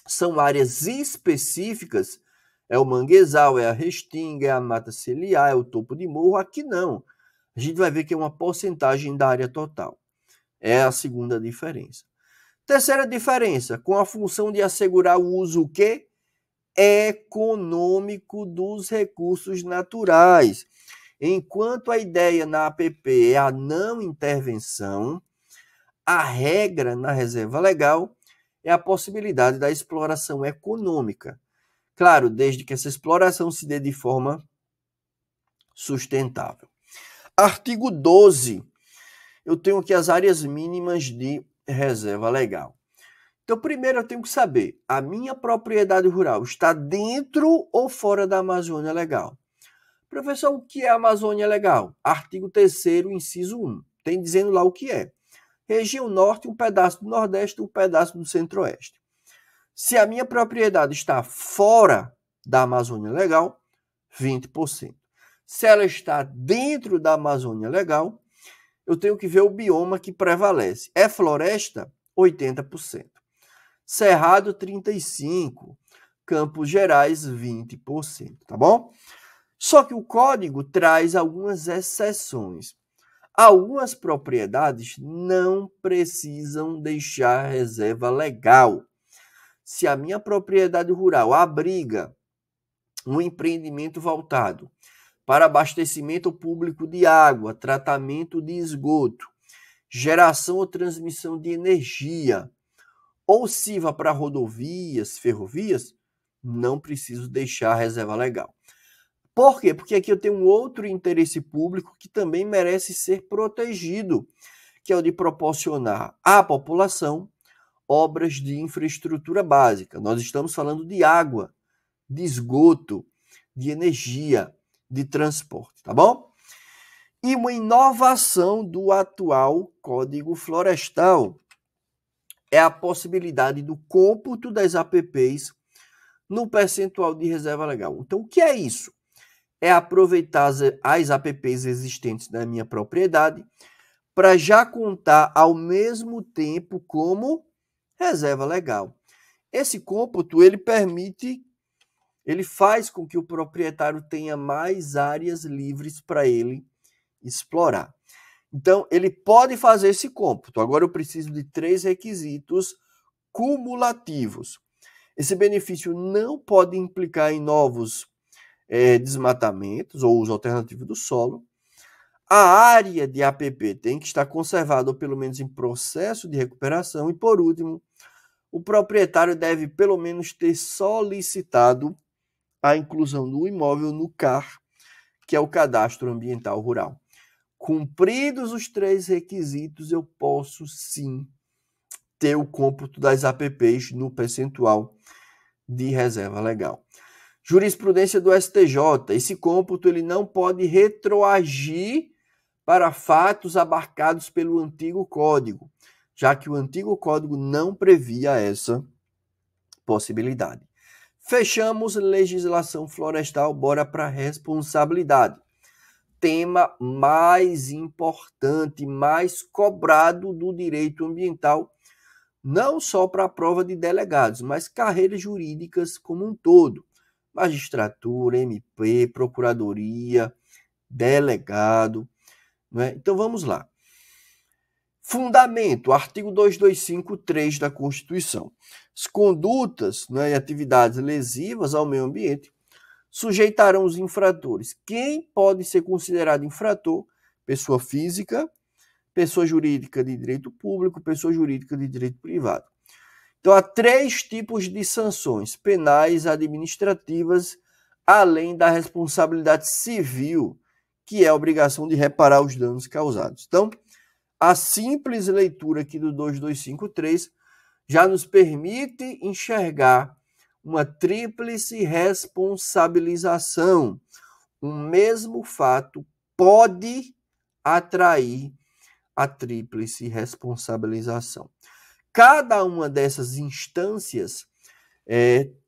são áreas específicas, é o manguezal, é a restinga, é a mata ciliar, é o topo de morro, aqui não. A gente vai ver que é uma porcentagem da área total. É a segunda diferença. Terceira diferença, com a função de assegurar o uso o quê? Econômico dos recursos naturais. Enquanto a ideia na APP é a não intervenção, a regra na reserva legal é a possibilidade da exploração econômica. Claro, desde que essa exploração se dê de forma sustentável. Artigo 12. Eu tenho aqui as áreas mínimas de reserva legal. Então, primeiro eu tenho que saber, a minha propriedade rural está dentro ou fora da Amazônia Legal? Professor, o que é Amazônia Legal? Artigo 3º, inciso 1. Tem dizendo lá o que é. Região Norte, um pedaço do Nordeste, um pedaço do Centro-Oeste. Se a minha propriedade está fora da Amazônia Legal, 20%. Se ela está dentro da Amazônia Legal, eu tenho que ver o bioma que prevalece. É floresta? 80%. Cerrado, 35%. Campos Gerais, 20%. Tá bom? Só que o código traz algumas exceções. Algumas propriedades não precisam deixar reserva legal. Se a minha propriedade rural abriga um empreendimento voltado para abastecimento público de água, tratamento de esgoto, geração ou transmissão de energia, ou sirva para rodovias, ferrovias, não preciso deixar a reserva legal. Por quê? Porque aqui eu tenho um outro interesse público que também merece ser protegido, que é o de proporcionar à população obras de infraestrutura básica. Nós estamos falando de água, de esgoto, de energia, de transporte, tá bom? E uma inovação do atual Código Florestal é a possibilidade do cômputo das APPs no percentual de reserva legal. Então, o que é isso? É aproveitar as APPs existentes na minha propriedade para já contar ao mesmo tempo como reserva legal. Esse cômputo, ele faz com que o proprietário tenha mais áreas livres para ele explorar. Então, ele pode fazer esse cômputo. Agora eu preciso de 3 requisitos cumulativos. Esse benefício não pode implicar em novos desmatamentos ou uso alternativo do solo. A área de APP tem que estar conservada ou pelo menos em processo de recuperação. E, por último, o proprietário deve pelo menos ter solicitado a inclusão do imóvel no CAR, que é o Cadastro Ambiental Rural. Cumpridos os 3 requisitos, eu posso sim ter o cômputo das APPs no percentual de reserva legal. Jurisprudência do STJ. Esse cômputo ele não pode retroagir para fatos abarcados pelo antigo código, já que o antigo código não previa essa possibilidade. Fechamos legislação florestal, bora para responsabilidade. Tema mais importante, mais cobrado do direito ambiental, não só para a prova de delegados, mas carreiras jurídicas como um todo. Magistratura, MP, procuradoria, delegado. Né? Então vamos lá. Fundamento, artigo 225.3 da Constituição. As condutas, né, e atividades lesivas ao meio ambiente sujeitarão os infratores. Quem pode ser considerado infrator? Pessoa física, pessoa jurídica de direito público, pessoa jurídica de direito privado. Então, há 3 tipos de sanções: penais, administrativas, além da responsabilidade civil, que é a obrigação de reparar os danos causados. Então, a simples leitura aqui do 225.3 já nos permite enxergar uma tríplice responsabilização. O mesmo fato pode atrair a tríplice responsabilização. Cada uma dessas instâncias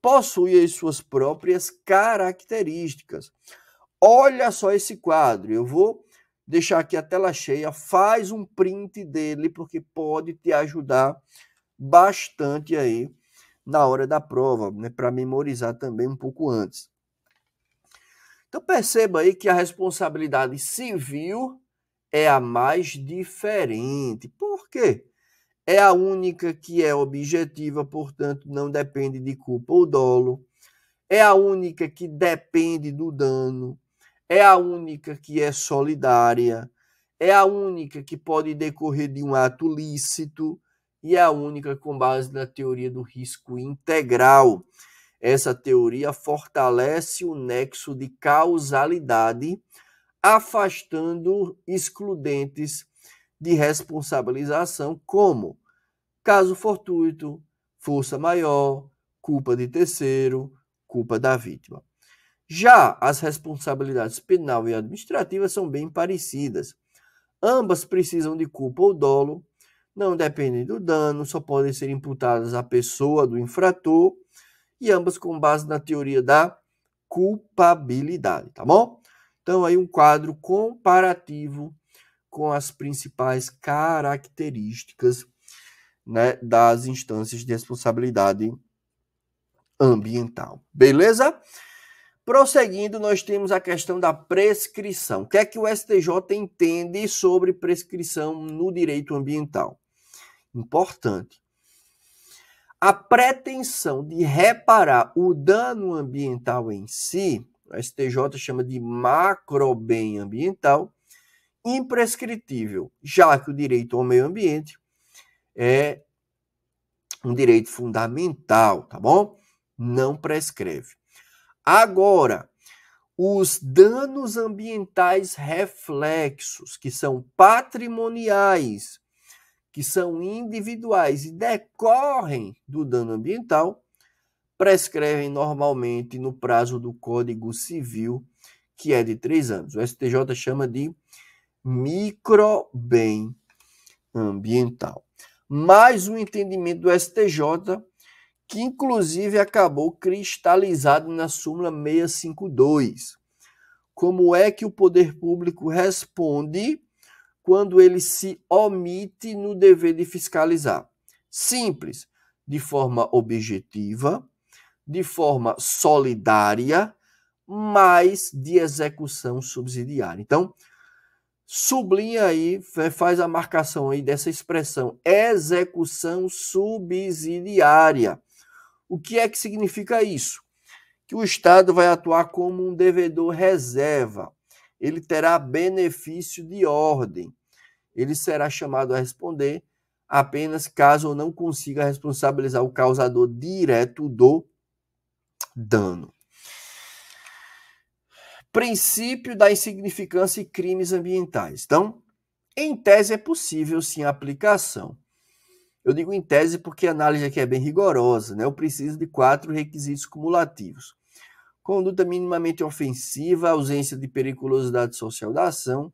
possui as suas próprias características. Olha só esse quadro, eu vou deixar aqui a tela cheia, faz um print dele, porque pode te ajudar bastante aí na hora da prova, né, para memorizar também um pouco antes. Então perceba aí que a responsabilidade civil é a mais diferente. Por quê? É a única que é objetiva, portanto, não depende de culpa ou dolo. É a única que depende do dano. É a única que é solidária. É a única que pode decorrer de um ato lícito. E é a única com base na teoria do risco integral. Essa teoria fortalece o nexo de causalidade, afastando excludentes de responsabilização, como caso fortuito, força maior, culpa de terceiro, culpa da vítima. Já as responsabilidades penal e administrativa são bem parecidas. Ambas precisam de culpa ou dolo, não dependem do dano, só podem ser imputadas à pessoa do infrator, e ambas com base na teoria da culpabilidade, tá bom? Então aí um quadro comparativo com as principais características, né, das instâncias de responsabilidade ambiental. Beleza? Prosseguindo, nós temos a questão da prescrição. O que é que o STJ entende sobre prescrição no direito ambiental? Importante. A pretensão de reparar o dano ambiental em si, o STJ chama de macrobem ambiental, imprescritível, já que o direito ao meio ambiente é um direito fundamental, tá bom? Não prescreve. Agora, os danos ambientais reflexos, que são patrimoniais, que são individuais e decorrem do dano ambiental, prescrevem normalmente no prazo do Código Civil, que é de 3 anos. O STJ chama de microbem ambiental. Mais um entendimento do STJ, que inclusive acabou cristalizado na súmula 652. Como é que o poder público responde quando ele se omite no dever de fiscalizar? Simples, de forma objetiva, de forma solidária, mas de execução subsidiária. Então, sublinha aí, faz a marcação aí dessa expressão, execução subsidiária. O que é que significa isso? Que o Estado vai atuar como um devedor reserva. Ele terá benefício de ordem. Ele será chamado a responder apenas caso não consiga responsabilizar o causador direto do dano. Princípio da insignificância e crimes ambientais. Então, em tese é possível sim a aplicação. Eu digo em tese porque a análise aqui é bem rigorosa, né? Eu preciso de 4 requisitos cumulativos. Conduta minimamente ofensiva, ausência de periculosidade social da ação,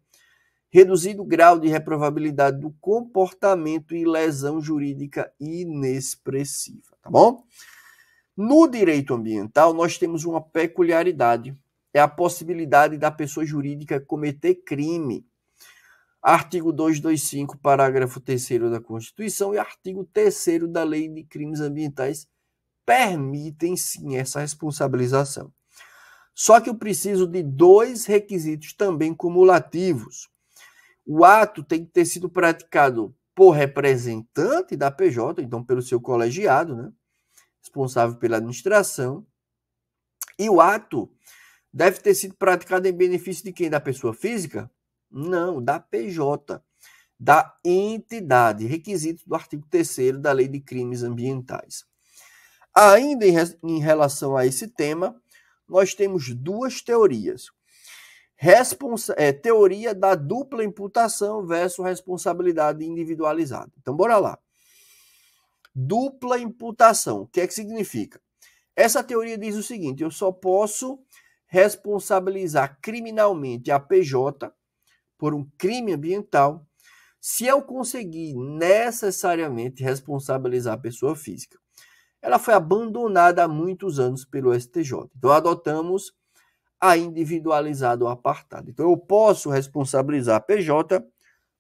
reduzido grau de reprovabilidade do comportamento e lesão jurídica inexpressiva, tá bom? No direito ambiental, nós temos uma peculiaridade, é a possibilidade da pessoa jurídica cometer crime. Artigo 225, parágrafo 3º da Constituição e artigo 3º da Lei de Crimes Ambientais permitem sim essa responsabilização. Só que eu preciso de 2 requisitos também cumulativos. O ato tem que ter sido praticado por representante da PJ, então pelo seu colegiado, né, responsável pela administração, e o ato deve ter sido praticado em benefício de quem? Da pessoa física? Não, da PJ, da entidade, requisito do artigo 3º da Lei de Crimes Ambientais. Ainda em relação a esse tema, nós temos 2 teorias. Teoria da dupla imputação versus responsabilidade individualizada. Então, bora lá. Dupla imputação, o que é que significa? Essa teoria diz o seguinte, eu só posso responsabilizar criminalmente a PJ por um crime ambiental se eu conseguir necessariamente responsabilizar a pessoa física. Ela foi abandonada há muitos anos pelo STJ. Então, adotamos a individualizado apartado. Então, eu posso responsabilizar a PJ,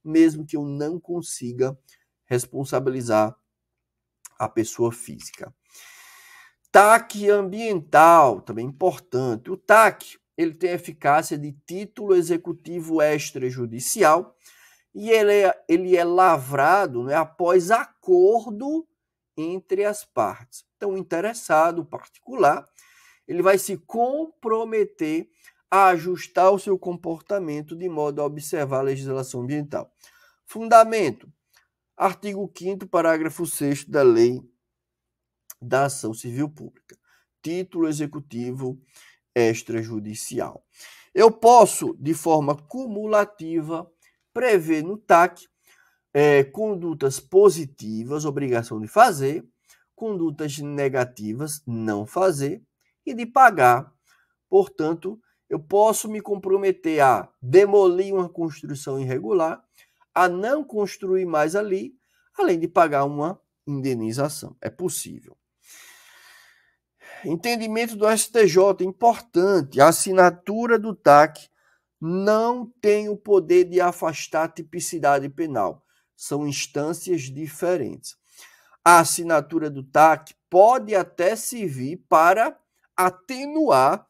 mesmo que eu não consiga responsabilizar a pessoa física. TAC ambiental, também importante. O TAC, ele tem eficácia de título executivo extrajudicial e ele é lavrado, né, após acordo entre as partes. Então, o interessado, o particular, ele vai se comprometer a ajustar o seu comportamento de modo a observar a legislação ambiental. Fundamento, artigo 5º, parágrafo 6º da Lei da Ação Civil Pública. Título executivo extrajudicial. Eu posso, de forma cumulativa, prever no TAC condutas positivas, obrigação de fazer, condutas negativas, não fazer, e de pagar. Portanto, eu posso me comprometer a demolir uma construção irregular, a não construir mais ali, além de pagar uma indenização. É possível. Entendimento do STJ, importante. A assinatura do TAC não tem o poder de afastar a tipicidade penal. São instâncias diferentes. A assinatura do TAC pode até servir para atenuar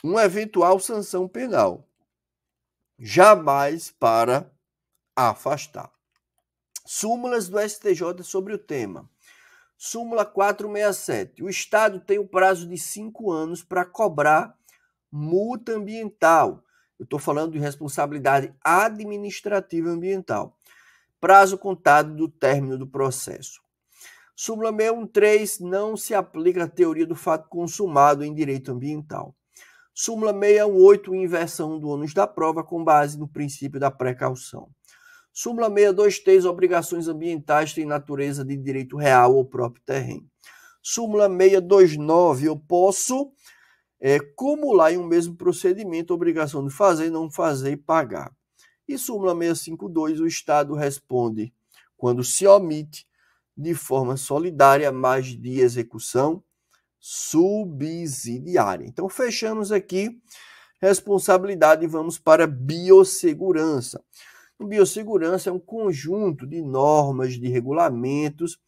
uma eventual sanção penal, jamais para afastar. Súmulas do STJ sobre o tema. Súmula 467. O Estado tem o prazo de 5 anos para cobrar multa ambiental. Eu estou falando de responsabilidade administrativa ambiental. Prazo contado do término do processo. Súmula 613. Não se aplica a teoria do fato consumado em direito ambiental. Súmula 618. Inversão do ônus da prova com base no princípio da precaução. Súmula 623. Obrigações ambientais têm natureza de direito real ou próprio terreno. Súmula 629. Eu posso cumular em um mesmo procedimento a obrigação de fazer, não fazer e pagar. E súmula 652. O Estado responde quando se omite de forma solidária, mas de execução subsidiária. Então, fechamos aqui responsabilidade e vamos para biossegurança. Biossegurança é um conjunto de normas, de regulamentos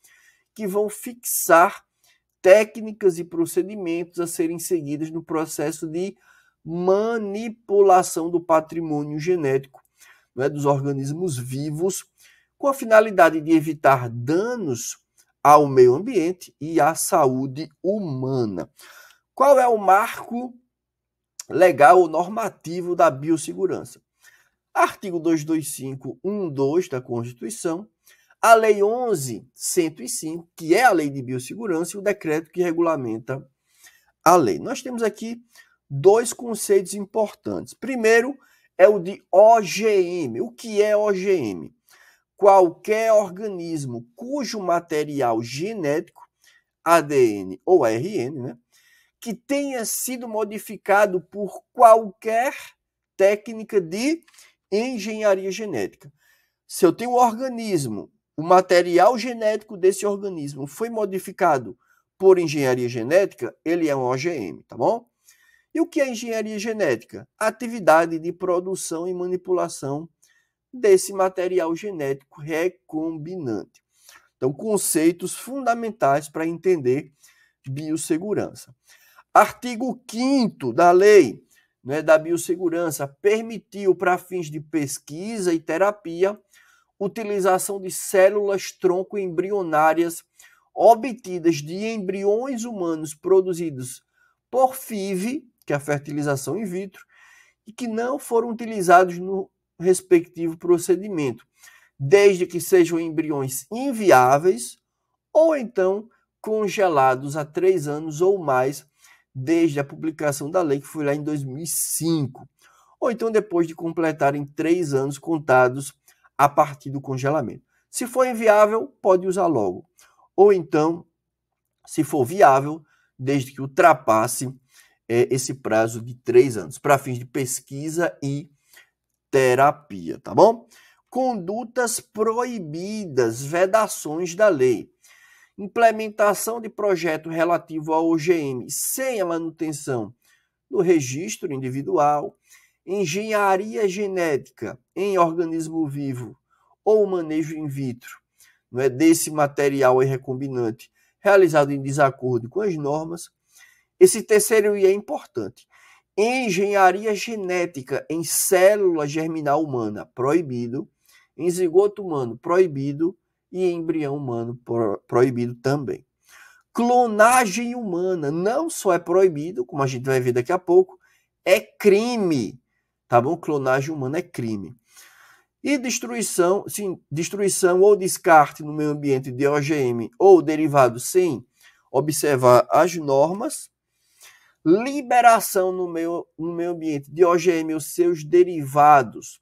que vão fixar técnicas e procedimentos a serem seguidos no processo de manipulação do patrimônio genético, né, dos organismos vivos, com a finalidade de evitar danos ao meio ambiente e à saúde humana. Qual é o marco legal ou normativo da biossegurança? Artigo 225.1.2 da Constituição, a Lei 11.105, que é a Lei de Biossegurança, e o decreto que regulamenta a lei. Nós temos aqui dois conceitos importantes. Primeiro é o de OGM. O que é OGM? Qualquer organismo cujo material genético, ADN ou RN, né, que tenha sido modificado por qualquer técnica de engenharia genética. Se eu tenho um organismo, o material genético desse organismo foi modificado por engenharia genética, ele é um OGM, tá bom? E o que é engenharia genética? Atividade de produção e manipulação desse material genético recombinante. Então, conceitos fundamentais para entender biossegurança. Artigo 5º da lei, né, da biossegurança permitiu, para fins de pesquisa e terapia, utilização de células-tronco embrionárias obtidas de embriões humanos produzidos por FIV, que é a fertilização in vitro, e que não foram utilizados no respectivo procedimento, desde que sejam embriões inviáveis ou então congelados há 3 anos ou mais, desde a publicação da lei, que foi lá em 2005, ou então depois de completarem 3 anos contados a partir do congelamento. Se for inviável, pode usar logo. Ou então, se for viável, desde que ultrapasse esse prazo de 3 anos, para fins de pesquisa e terapia, tá bom? Condutas proibidas, vedações da lei. Implementação de projeto relativo ao OGM sem a manutenção do registro individual, engenharia genética em organismo vivo ou manejo in vitro, não é, desse material recombinante realizado em desacordo com as normas. Esse terceiro é importante. Engenharia genética em célula germinal humana, proibido. Em zigoto humano, proibido. E em embrião humano, proibido também. Clonagem humana não só é proibido, como a gente vai ver daqui a pouco, é crime, tá bom? Clonagem humana é crime. E destruição ou descarte no meio ambiente de OGM ou derivados sem observar as normas, liberação no meio ambiente de OGM ou seus derivados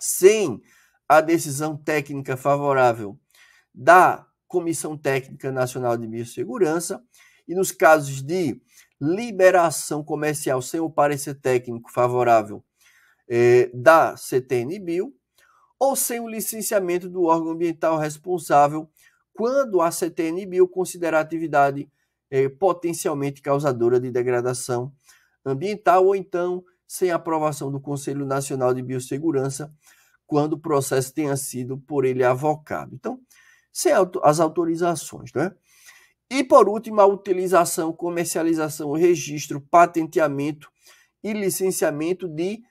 sem a decisão técnica favorável da Comissão Técnica Nacional de Biossegurança, e nos casos de liberação comercial sem o parecer técnico favorável da CTN-Bio, ou sem o licenciamento do órgão ambiental responsável, quando a CTN-Bio considerar a atividade potencialmente causadora de degradação ambiental, ou então sem aprovação do Conselho Nacional de Biossegurança, quando o processo tenha sido por ele avocado. Então, sem as autorizações, né? E, por último, a utilização, comercialização, registro, patenteamento e licenciamento de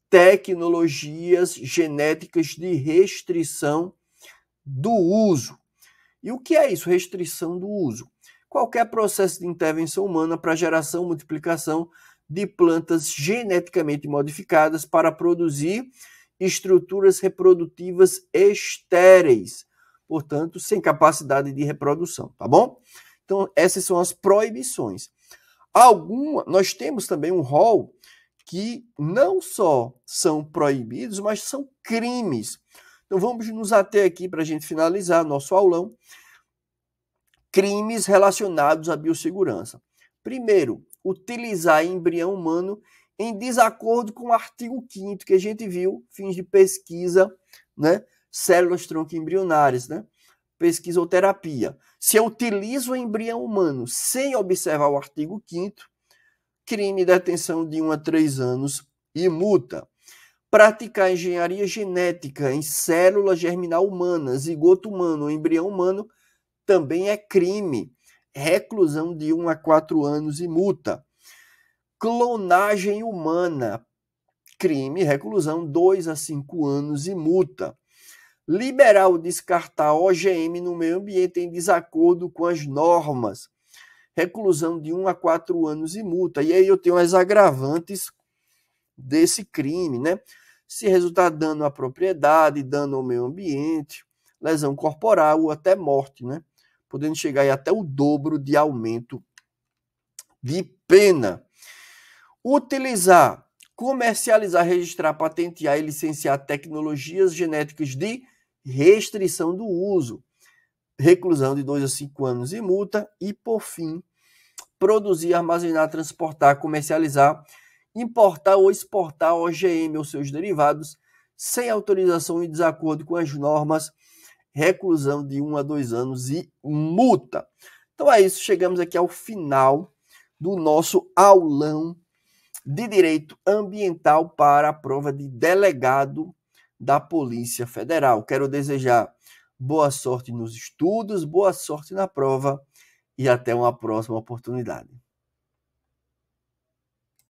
tecnologias genéticas de restrição do uso. E o que é isso? Restrição do uso. Qualquer processo de intervenção humana para geração, multiplicação de plantas geneticamente modificadas para produzir estruturas reprodutivas estéreis, portanto, sem capacidade de reprodução, tá bom? Então, essas são as proibições. Nós temos também um rol que não só são proibidos, mas são crimes. Então, vamos nos ater aqui para a gente finalizar nosso aulão. Crimes relacionados à biossegurança. Primeiro, utilizar embrião humano em desacordo com o artigo 5º que a gente viu, fins de pesquisa, né? Células tronco embrionárias, né? Pesquisa ou terapia. Se eu utilizo o embrião humano sem observar o artigo 5º, crime de detenção de 1 a 3 anos e multa. Praticar engenharia genética em célula germinal humana, zigoto humano ou embrião humano também é crime. Reclusão de 1 a 4 anos e multa. Clonagem humana, crime, reclusão 2 a 5 anos e multa. Liberar ou descartar OGM no meio ambiente em desacordo com as normas, reclusão de 1 a 4 anos e multa. E aí eu tenho as agravantes desse crime, né? Se resultar dano à propriedade, dano ao meio ambiente, lesão corporal ou até morte, né? Podendo chegar aí até o dobro de aumento de pena. Utilizar, comercializar, registrar, patentear e licenciar tecnologias genéticas de restrição do uso, reclusão de 2 a 5 anos e multa. E, por fim, produzir, armazenar, transportar, comercializar, importar ou exportar OGM ou seus derivados sem autorização e desacordo com as normas, reclusão de 1 a 2 anos e multa. Então é isso, chegamos aqui ao final do nosso aulão de direito ambiental para a prova de delegado da Polícia Federal. Quero desejar boa sorte nos estudos, boa sorte na prova e até uma próxima oportunidade.